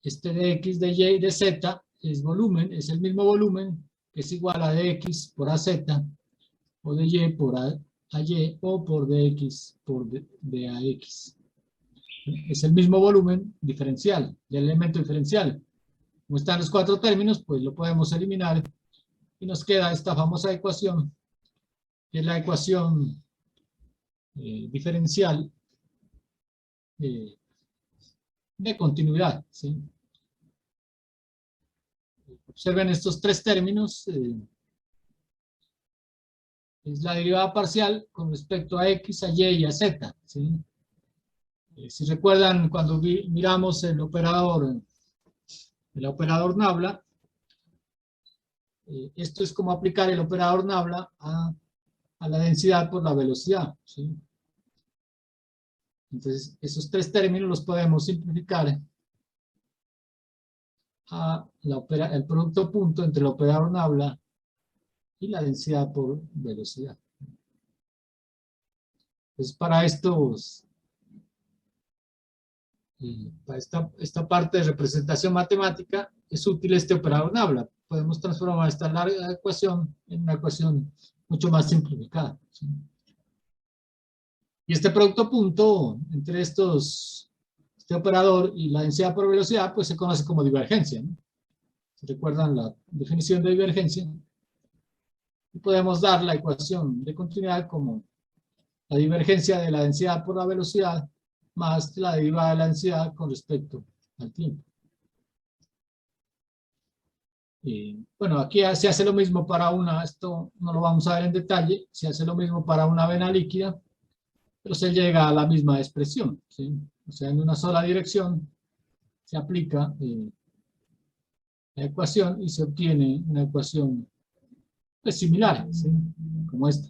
este de X, de Y y de Z es volumen, es el mismo volumen, que es igual a dx por AZ, o de Y por AY, o por dx por dAX. Es el mismo volumen diferencial, del elemento diferencial. Como están los cuatro términos, pues lo podemos eliminar y nos queda esta famosa ecuación, que es la ecuación diferencial de continuidad, ¿sí? Observen estos tres términos. Es la derivada parcial con respecto a X, a Y y a Z, ¿sí? Si recuerdan, cuando miramos el operador Nabla, esto es como aplicar el operador Nabla a la densidad por la velocidad, ¿sí? Entonces, esos tres términos los podemos simplificar a el producto punto entre el operador Nabla y la densidad por velocidad. Entonces, para esta parte de representación matemática es útil este operador Nabla. Podemos transformar esta larga ecuación en una ecuación mucho más simplificada, ¿sí? Y este producto punto entre este operador y la densidad por velocidad, pues se conoce como divergencia, ¿no? ¿Se recuerdan la definición de divergencia? Y podemos dar la ecuación de continuidad como la divergencia de la densidad por la velocidad más la derivada de la densidad con respecto al tiempo. Bueno, aquí se hace lo mismo para esto no lo vamos a ver en detalle, se hace lo mismo para una vena líquida, pero se llega a la misma expresión, ¿sí? O sea, en una sola dirección se aplica la ecuación y se obtiene una ecuación pues, similar, ¿sí? Como esta.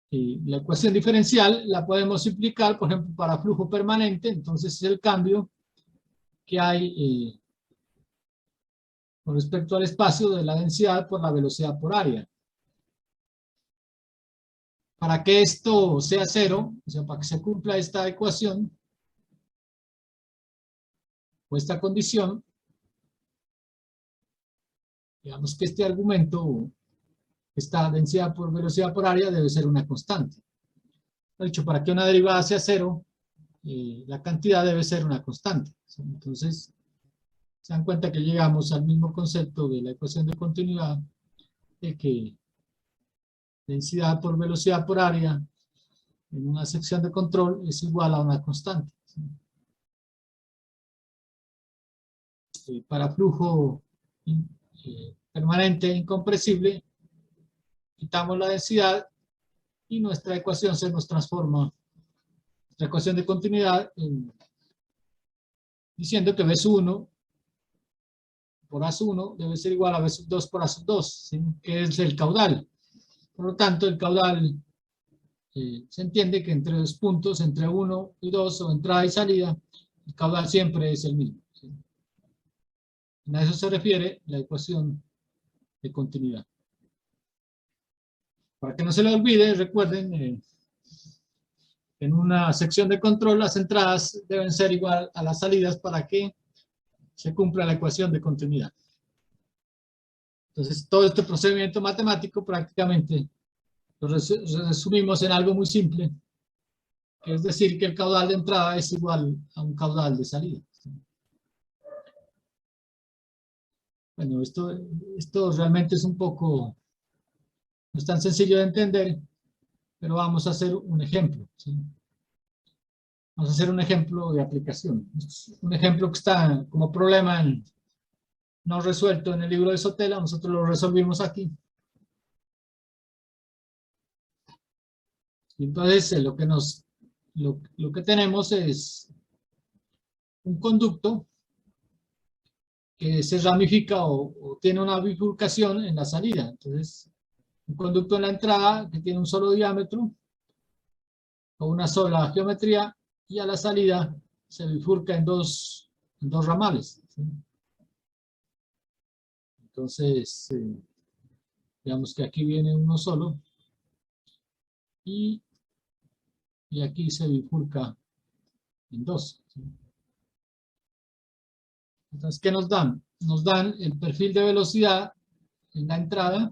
Y la ecuación diferencial la podemos simplificar, por ejemplo, para flujo permanente, entonces es el cambio que hay con respecto al espacio de la densidad por la velocidad por área. Para que esto sea cero, o sea, para que se cumpla esta ecuación, o esta condición, digamos que este argumento, esta densidad por velocidad por área debe ser una constante. De hecho, para que una derivada sea cero, la cantidad debe ser una constante. Entonces, se dan cuenta que llegamos al mismo concepto de la ecuación de continuidad, de que densidad por velocidad por área en una sección de control es igual a una constante. Para flujo permanente e incompresible, quitamos la densidad y nuestra ecuación se nos transforma, nuestra ecuación de continuidad, diciendo que B1 por A1 debe ser igual a B2 por A2, ¿sí? Que es el caudal. Por lo tanto, el caudal se entiende que entre dos puntos, entre 1 y 2, o entrada y salida, el caudal siempre es el mismo, ¿sí? A eso se refiere la ecuación de continuidad. Para que no se le olvide, recuerden, en una sección de control las entradas deben ser igual a las salidas para que se cumpla la ecuación de continuidad. Entonces, todo este procedimiento matemático prácticamente lo resumimos en algo muy simple, que es decir que el caudal de entrada es igual a un caudal de salida. Bueno, esto realmente es un poco, no es tan sencillo de entender, pero vamos a hacer un ejemplo, ¿sí? Vamos a hacer un ejemplo de aplicación. Un ejemplo que está como problema no resuelto en el libro de Sotela, nosotros lo resolvimos aquí. Y entonces lo que tenemos es un conducto que se ramifica o tiene una bifurcación en la salida. Entonces, un conducto en la entrada que tiene un solo diámetro o una sola geometría, y a la salida se bifurca en dos ramales, ¿sí? Entonces, digamos que aquí viene uno solo y aquí se bifurca en dos, ¿sí? Entonces, ¿qué nos dan? Nos dan el perfil de velocidad en la entrada,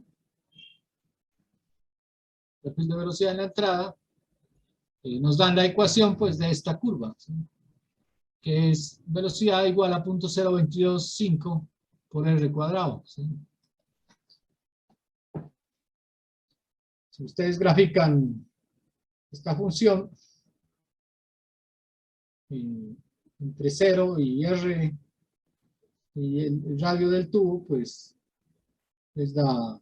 perfil de velocidad en la entrada, nos dan la ecuación pues de esta curva, ¿sí? Que es velocidad igual a 0.0225 por r cuadrado, ¿sí? Si ustedes grafican esta función entre 0 y r y el radio del tubo, pues les da una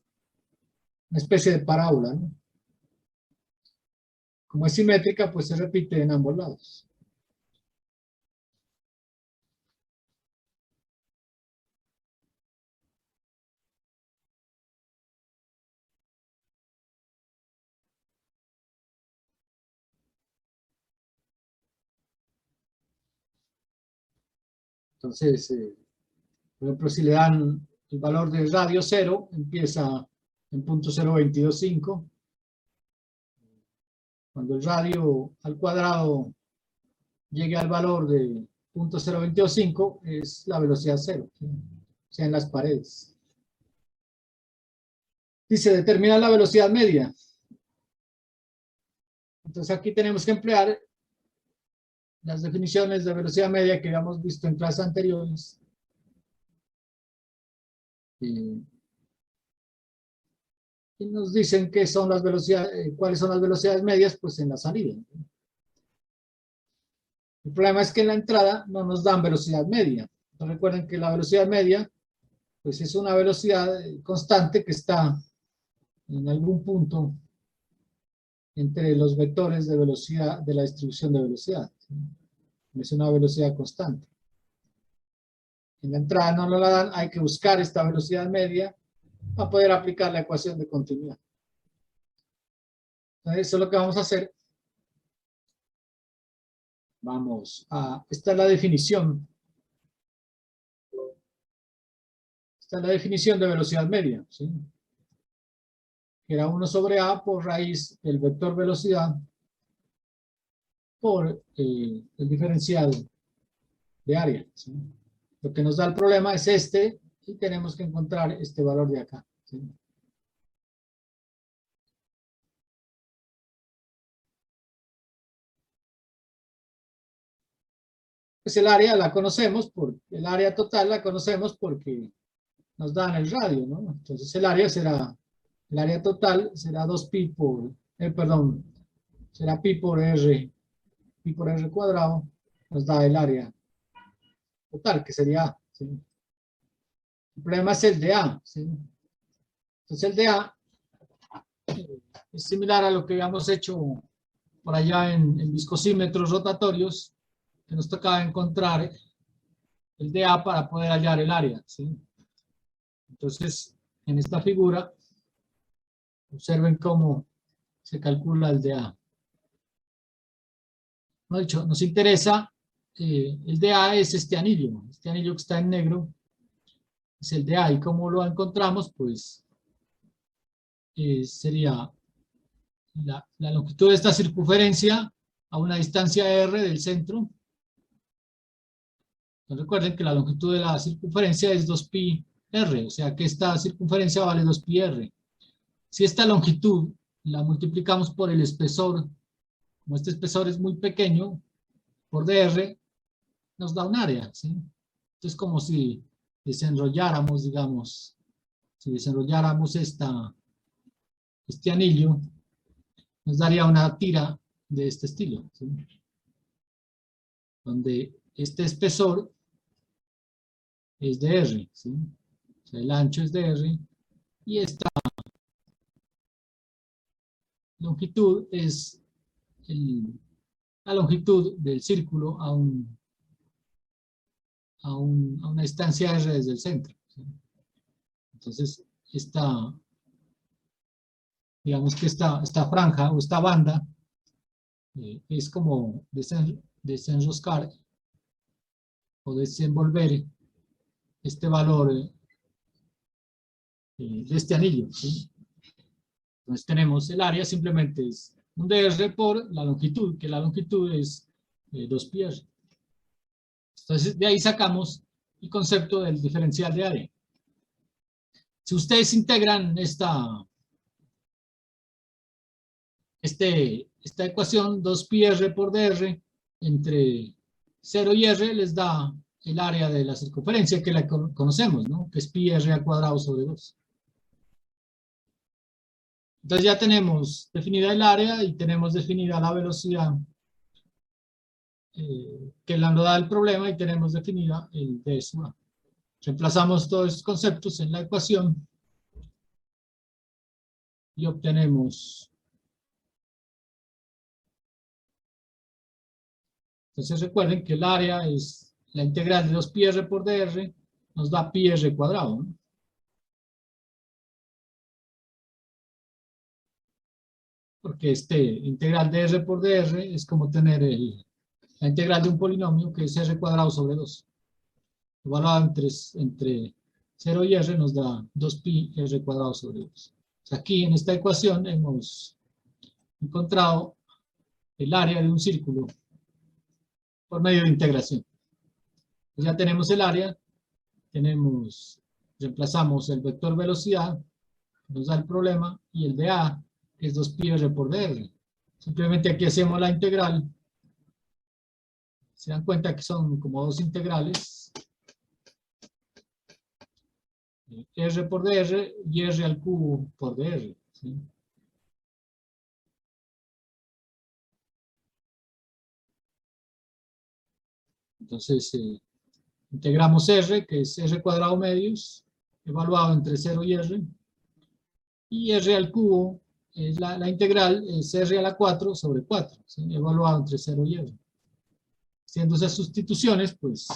especie de parábola, ¿no? Como es simétrica, pues se repite en ambos lados. Entonces, por ejemplo, si le dan el valor del radio 0, empieza en 0.0225. Cuando el radio al cuadrado llegue al valor de 0.0225, es la velocidad 0, ¿sí? O sea, en las paredes. Dice, determina la velocidad media. Entonces aquí tenemos que emplear las definiciones de velocidad media que habíamos visto en clases anteriores. Y nos dicen qué son las velocidades, cuáles son las velocidades medias, pues en la salida. El problema es que en la entrada no nos dan velocidad media. Entonces recuerden que la velocidad media pues es una velocidad constante que está en algún punto entre los vectores de velocidad de la distribución de velocidad, ¿sí? Es una velocidad constante. En la entrada no nos la dan, hay que buscar esta velocidad media para poder aplicar la ecuación de continuidad. Entonces eso es lo que vamos a hacer. Esta es la definición. Esta es la definición de velocidad media, ¿sí? Que era 1 sobre a por raíz del vector velocidad por el diferencial de área, ¿sí? Lo que nos da el problema es este y tenemos que encontrar este valor de acá, ¿sí? Pues el área la conocemos, el área total la conocemos porque nos dan el radio, ¿no? Entonces el área total será 2pi perdón, será pi por r cuadrado, nos da el área total, que sería A, ¿sí? El problema es el de A, ¿sí? Entonces el de A es similar a lo que habíamos hecho por allá en viscosímetros rotatorios, que nos tocaba encontrar el de A para poder hallar el área, ¿sí? Entonces, en esta figura, observen cómo se calcula el de A. No dicho, nos interesa, el de A es este anillo que está en negro, es el de A, y cómo lo encontramos, pues sería la longitud de esta circunferencia a una distancia r del centro. Entonces recuerden que la longitud de la circunferencia es 2pi r, o sea que esta circunferencia vale 2pi r. Si esta longitud la multiplicamos por el espesor, como este espesor es muy pequeño, por dr, nos da un área, ¿sí? Entonces como si desenrolláramos, digamos, si desenrolláramos este anillo, nos daría una tira de este estilo, ¿sí? Donde este espesor es de R, ¿sí? O sea, el ancho es de R, y esta longitud es la longitud del círculo a una distancia R desde el centro, ¿sí? Entonces, digamos que esta franja o esta banda es como desenroscar o desenvolver este valor de este anillo, ¿sí? Entonces tenemos el área, simplemente es un dr por la longitud, que la longitud es 2πr. Entonces de ahí sacamos el concepto del diferencial de área. Si ustedes integran esta ecuación, 2πr por dr entre 0 y r, les da el área de la circunferencia, que la conocemos, ¿no? Que es πr al cuadrado sobre 2. Entonces ya tenemos definida el área y tenemos definida la velocidad que nos da el problema, y tenemos definida el d sub a. Reemplazamos todos estos conceptos en la ecuación y obtenemos. Entonces recuerden que el área es la integral de 2πr por dr, nos da πr cuadrado, ¿no? Porque integral de r por dr es como tener la integral de un polinomio, que es r cuadrado sobre 2. Evaluado entre 0 y r nos da 2π r cuadrado sobre 2. O sea, aquí en esta ecuación hemos encontrado el área de un círculo por medio de integración. Pues ya tenemos el área, reemplazamos el vector velocidad, nos da el problema, y el de A, que es 2πr por dr. Simplemente aquí hacemos la integral. Se dan cuenta que son como dos integrales. R por dr y r al cubo por dr, ¿sí? Entonces, integramos r, que es r cuadrado medios, evaluado entre 0 y r, y r al cubo, es la integral, es r a la 4 sobre 4, ¿sí? Evaluado entre 0 y r. Haciendo esas sustituciones, pues,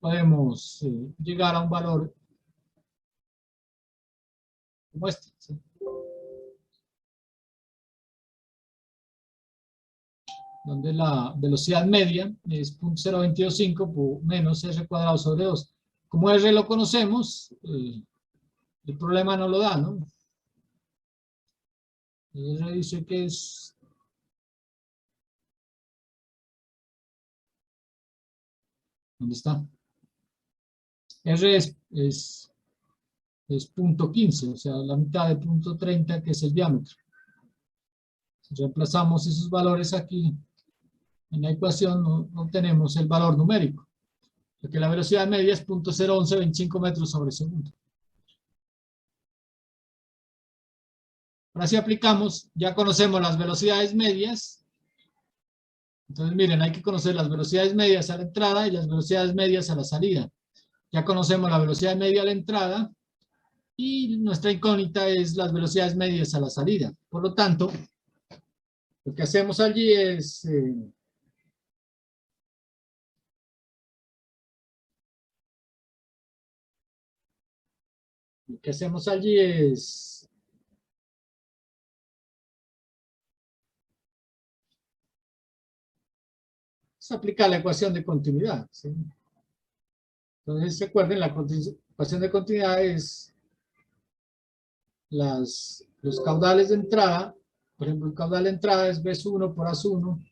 podemos llegar a un valor como este, ¿sí? Donde la velocidad media es 0.0225 menos r cuadrado sobre 2. Como r lo conocemos, el problema no lo da, ¿no? R dice que es... ¿Dónde está? R es 0.15, o sea, la mitad de 0.30, que es el diámetro. Si reemplazamos esos valores aquí en la ecuación, no obtenemos el valor numérico, porque la velocidad media es 0.01125 metros sobre segundo. Ahora si aplicamos, ya conocemos las velocidades medias. Entonces miren, hay que conocer las velocidades medias a la entrada y las velocidades medias a la salida. Ya conocemos la velocidad media a la entrada, y nuestra incógnita es las velocidades medias a la salida. Por lo tanto, lo que hacemos allí es... lo que hacemos allí es... aplicar la ecuación de continuidad, ¿sí? Entonces, recuerden, la ecuación de continuidad es los caudales de entrada. Por ejemplo, el caudal de entrada es B1 por A1,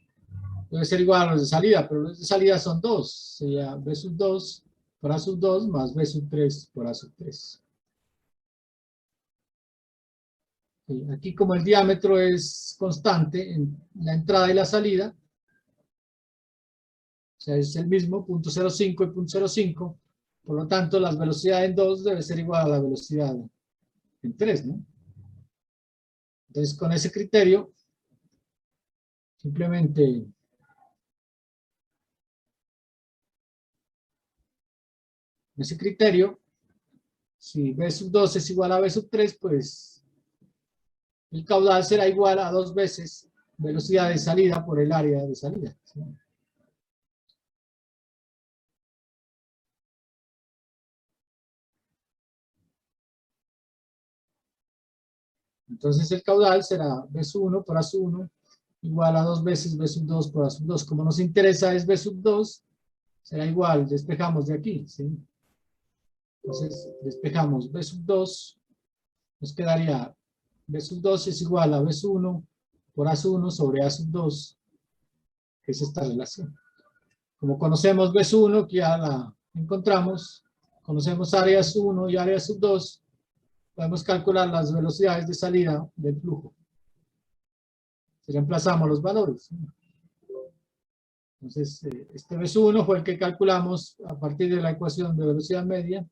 debe ser igual a los de salida, pero los de salida son 2, sería B2 por A2 más B3 por A3. Aquí, como el diámetro es constante en la entrada y la salida, o sea, es el mismo, 0.05 y 0.05, por lo tanto, la velocidad en 2 debe ser igual a la velocidad en 3, ¿no? Entonces, con ese criterio, simplemente si B2 es igual a B3, pues el caudal será igual a 2 veces velocidad de salida por el área de salida, ¿sí? Entonces el caudal será B1 por A1 igual a 2 veces B2 por A2. Como nos interesa es B2, será igual, despejamos de aquí, ¿sí? Entonces, despejamos B sub 2, nos quedaría B sub 2 es igual a B sub 1 por A sub 1 sobre A sub 2, que es esta relación. Como conocemos B sub 1, que ya la encontramos, conocemos área sub 1 y área sub 2, podemos calcular las velocidades de salida del flujo. Si reemplazamos los valores. Entonces, este B sub 1 fue el que calculamos a partir de la ecuación de velocidad media.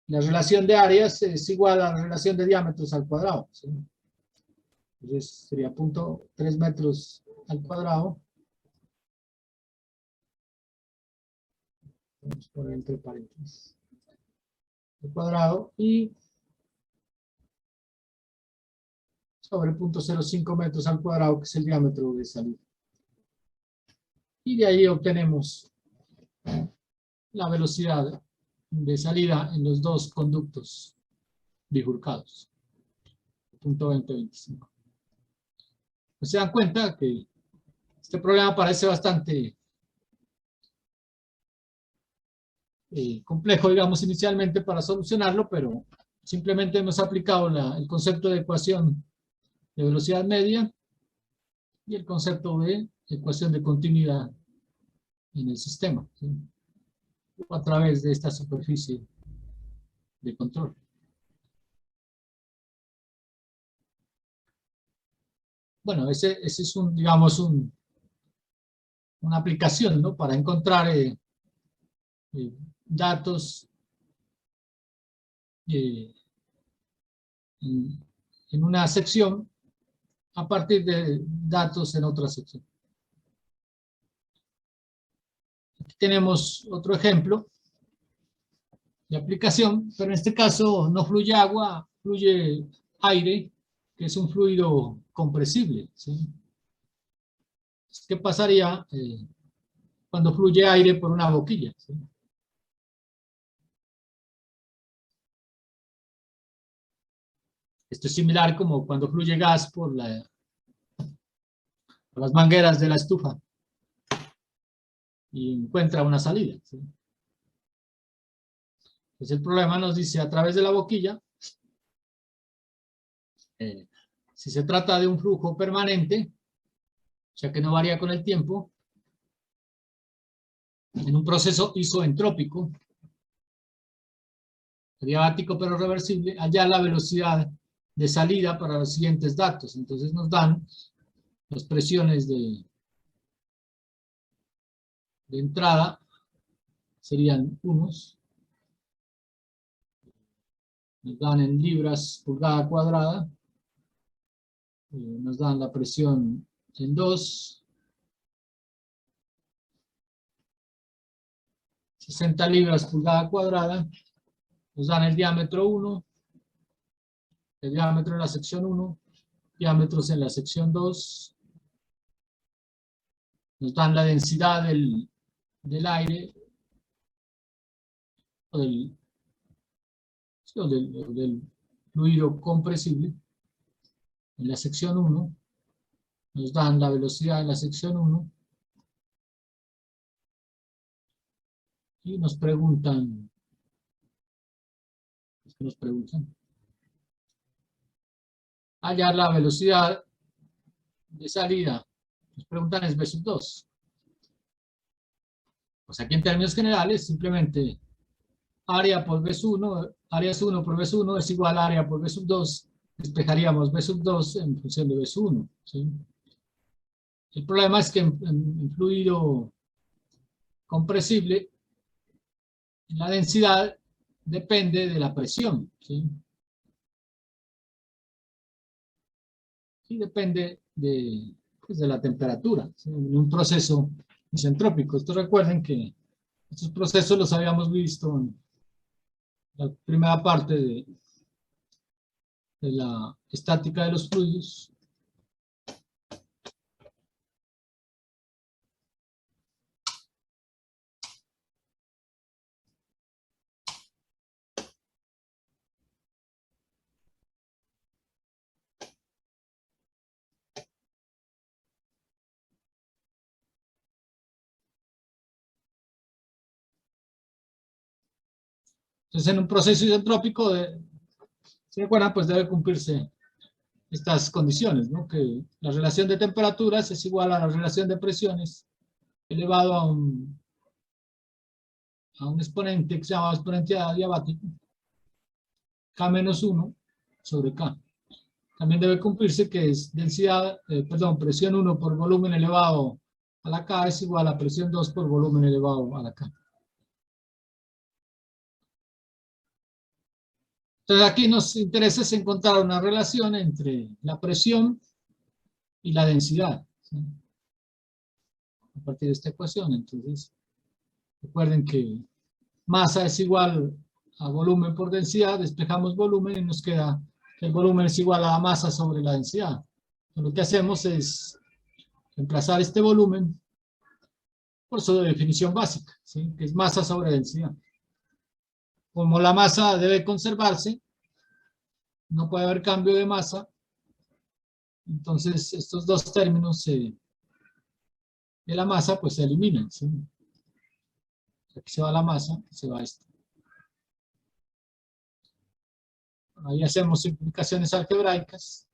La relación de áreas es igual a la relación de diámetros al cuadrado, ¿sí? Entonces sería 0.3 metros al cuadrado. Vamos a poner entre paréntesis. Al cuadrado y sobre 0.05 metros al cuadrado, que es el diámetro de salida. Y de ahí obtenemos la velocidad de salida en los dos conductos bifurcados. 0.2025. Pues se dan cuenta que este problema parece bastante complejo, digamos, inicialmente para solucionarlo, pero simplemente hemos aplicado el concepto de ecuación de velocidad media y el concepto de ecuación de continuidad en el sistema, ¿sí? A través de esta superficie de control. Bueno, ese es un, digamos, una aplicación, ¿no? Para encontrar datos en una sección a partir de datos en otra sección. Aquí tenemos otro ejemplo de aplicación, pero en este caso no fluye agua, fluye aire, que es un fluido compresible, ¿sí? ¿Qué pasaría cuando fluye aire por una boquilla? ¿Sí? Esto es similar como cuando fluye gas por las mangueras de la estufa y encuentra una salida, ¿sí? Pues el problema nos dice a través de la boquilla, si se trata de un flujo permanente, o sea que no varía con el tiempo, en un proceso isoentrópico, adiabático pero reversible, hallar la velocidad de salida para los siguientes datos. Entonces nos dan las presiones de entrada, serían unos, nos dan en libras pulgada cuadrada, nos dan la presión en 2, 60 libras pulgada cuadrada, nos dan el diámetro 1, el diámetro en la sección 1, diámetros en la sección 2, nos dan la densidad del aire, o del fluido compresible en la sección 1, nos dan la velocidad en la sección 1, y nos preguntan, ¿qué nos preguntan? Hallar la velocidad de salida, nos preguntan es B sub 2. Pues aquí en términos generales, simplemente área por B sub 1, área sub 1 por B sub 1 es igual a área por B sub 2, despejaríamos B sub 2 en función de B sub 1, ¿sí? El problema es que en fluido compresible, la densidad depende de la presión, ¿sí? Y depende pues, de la temperatura, ¿sí? En un proceso isentrópico. Esto recuerden que estos procesos los habíamos visto en la primera parte de la estática de los fluidos. Entonces, en un proceso isentrópico, ¿se recuerdan? Pues debe cumplirse estas condiciones, ¿no? Que la relación de temperaturas es igual a la relación de presiones elevado a un exponente que se llama exponente adiabático, K menos 1 sobre K. También debe cumplirse que es densidad, presión 1 por volumen elevado a la K es igual a presión 2 por volumen elevado a la K. Entonces aquí nos interesa es encontrar una relación entre la presión y la densidad, ¿sí? A partir de esta ecuación. Entonces, recuerden que masa es igual a volumen por densidad, despejamos volumen y nos queda que el volumen es igual a la masa sobre la densidad. Entonces, lo que hacemos es reemplazar este volumen por su definición básica, ¿sí? Que es masa sobre densidad. Como la masa debe conservarse, no puede haber cambio de masa, entonces estos dos términos de la masa pues se eliminan, ¿sí? Aquí se va la masa, se va esto. Ahí hacemos simplificaciones algebraicas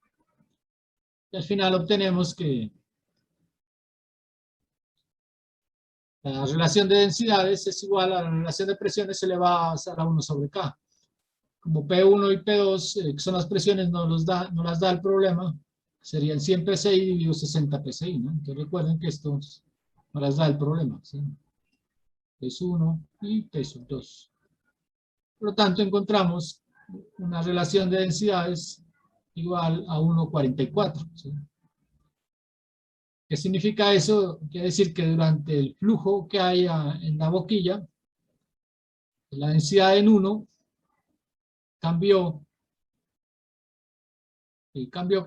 y al final obtenemos que la relación de densidades es igual a la relación de presiones elevada a 1 sobre K. Como P1 y P2, que son las presiones, no las da el problema, serían 100 PSI dividido 60 PSI, ¿no? Entonces recuerden que esto no las da el problema, ¿sí? P1 y P2. Por lo tanto, encontramos una relación de densidades igual a 1,44, ¿sí? ¿Qué significa eso? Quiere decir que durante el flujo que haya en la boquilla, la densidad en 1 cambió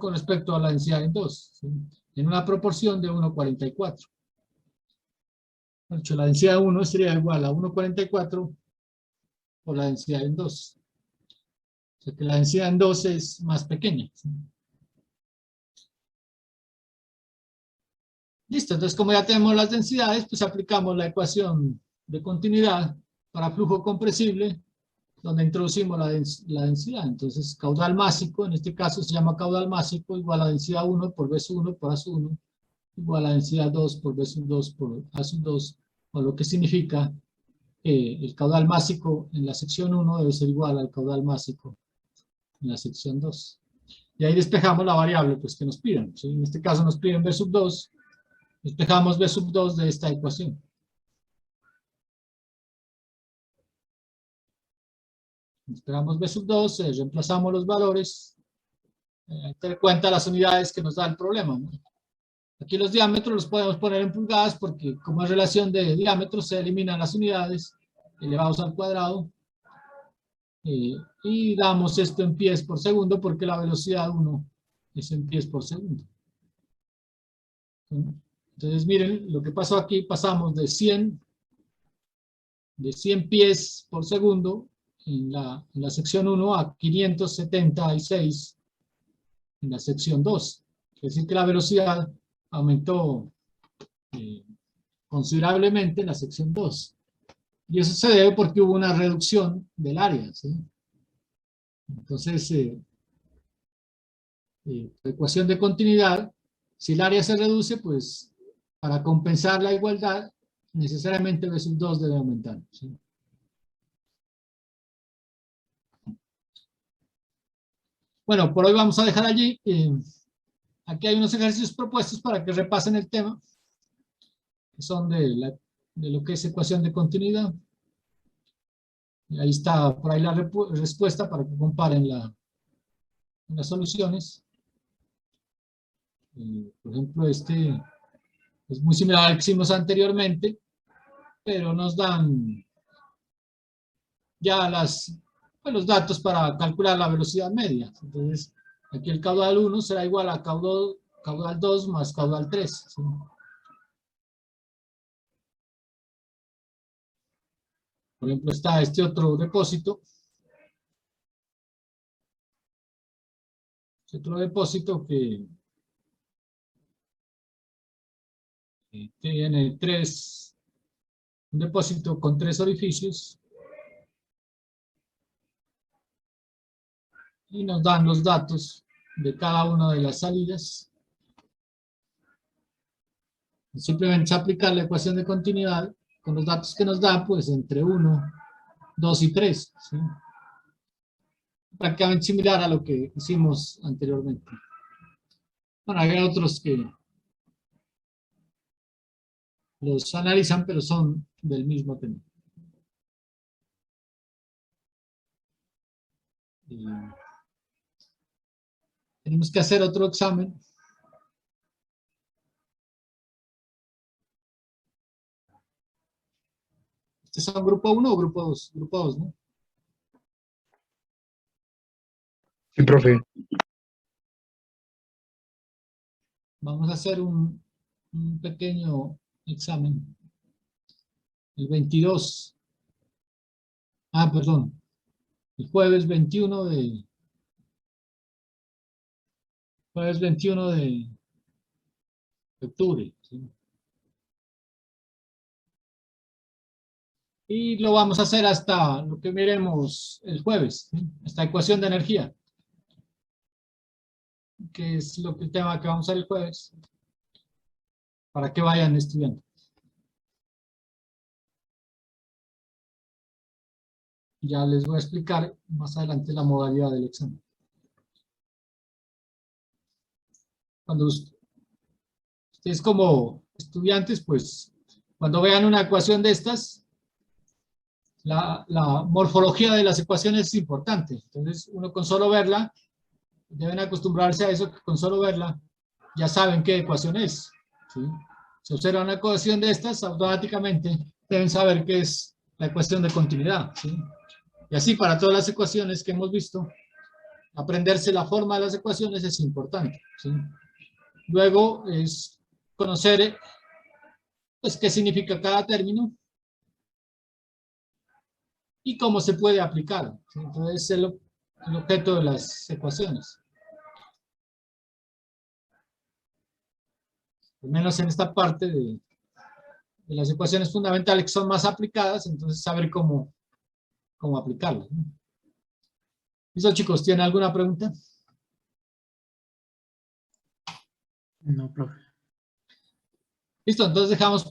con respecto a la densidad en 2, ¿sí? En una proporción de 1,44. De hecho, la densidad en 1 sería igual a 1,44 por la densidad en 2. O sea que la densidad en 2 es más pequeña, ¿sí? Listo, entonces como ya tenemos las densidades, pues aplicamos la ecuación de continuidad para flujo compresible, donde introducimos la densidad. Entonces, caudal másico, en este caso se llama caudal másico, igual a densidad 1 por V1 por A1, igual a densidad 2 por V2 por A2, o lo que significa que el caudal másico en la sección 1 debe ser igual al caudal másico en la sección 2. Y ahí despejamos la variable pues, que nos piden, ¿sí? En este caso nos piden V2, despejamos V2 de esta ecuación. Esperamos B2, reemplazamos los valores, tener en cuenta las unidades que nos da el problema, ¿no? Aquí los diámetros los podemos poner en pulgadas porque como es relación de diámetros se eliminan las unidades elevados al cuadrado y damos esto en pies por segundo porque la velocidad 1 es en pies por segundo. Entonces miren lo que pasó aquí, pasamos de 100 pies por segundo en la sección 1 a 576 en la sección 2. Es decir, que la velocidad aumentó considerablemente en la sección 2. Y eso se debe porque hubo una reducción del área, ¿sí? Entonces, la ecuación de continuidad, si el área se reduce, pues para compensar la igualdad, necesariamente V2 debe aumentar, ¿sí? Bueno, por hoy vamos a dejar allí. Aquí hay unos ejercicios propuestos para que repasen el tema, que son de lo que es ecuación de continuidad. Y ahí está por ahí la respuesta para que comparen las soluciones. Por ejemplo, este es muy similar al que hicimos anteriormente, pero nos dan ya los datos para calcular la velocidad media. Entonces, aquí el caudal 1 será igual a caudal 2 más caudal 3, ¿sí? Por ejemplo, está este otro depósito. Este otro depósito que tiene un depósito con 3 orificios. y nos dan los datos de cada una de las salidas. Simplemente es aplicar la ecuación de continuidad con los datos que nos da, pues entre 1, 2 y 3. ¿Sí? Prácticamente similar a lo que hicimos anteriormente. Bueno, hay otros que los analizan, pero son del mismo tema. Y tenemos que hacer otro examen. ¿Este es un grupo 1 o grupo 2? Grupo 2, ¿no? Sí, profe. Vamos a hacer un pequeño examen. El 22. Perdón. El jueves 21 de octubre. ¿Sí? Y lo vamos a hacer hasta lo que miremos el jueves, ¿sí? Esta ecuación de energía, que es el tema que vamos a hacer el jueves, para que vayan estudiando. Ya les voy a explicar más adelante la modalidad del examen. Cuando ustedes como estudiantes, pues, cuando vean una ecuación de estas, la morfología de las ecuaciones es importante. Entonces, uno con solo verla, deben acostumbrarse a eso, que con solo verla, ya saben qué ecuación es. ¿Sí? Si observan una ecuación de estas, automáticamente deben saber qué es la ecuación de continuidad. ¿Sí? Y así para todas las ecuaciones que hemos visto, aprenderse la forma de las ecuaciones es importante. ¿Sí? Luego es conocer pues, qué significa cada término y cómo se puede aplicar. ¿Sí? Entonces es el objeto de las ecuaciones. Al menos en esta parte de las ecuaciones fundamentales que son más aplicadas, entonces saber cómo aplicarlas. ¿Listo, chicos? ¿Tienen alguna pregunta? No, profe. Listo, entonces dejamos por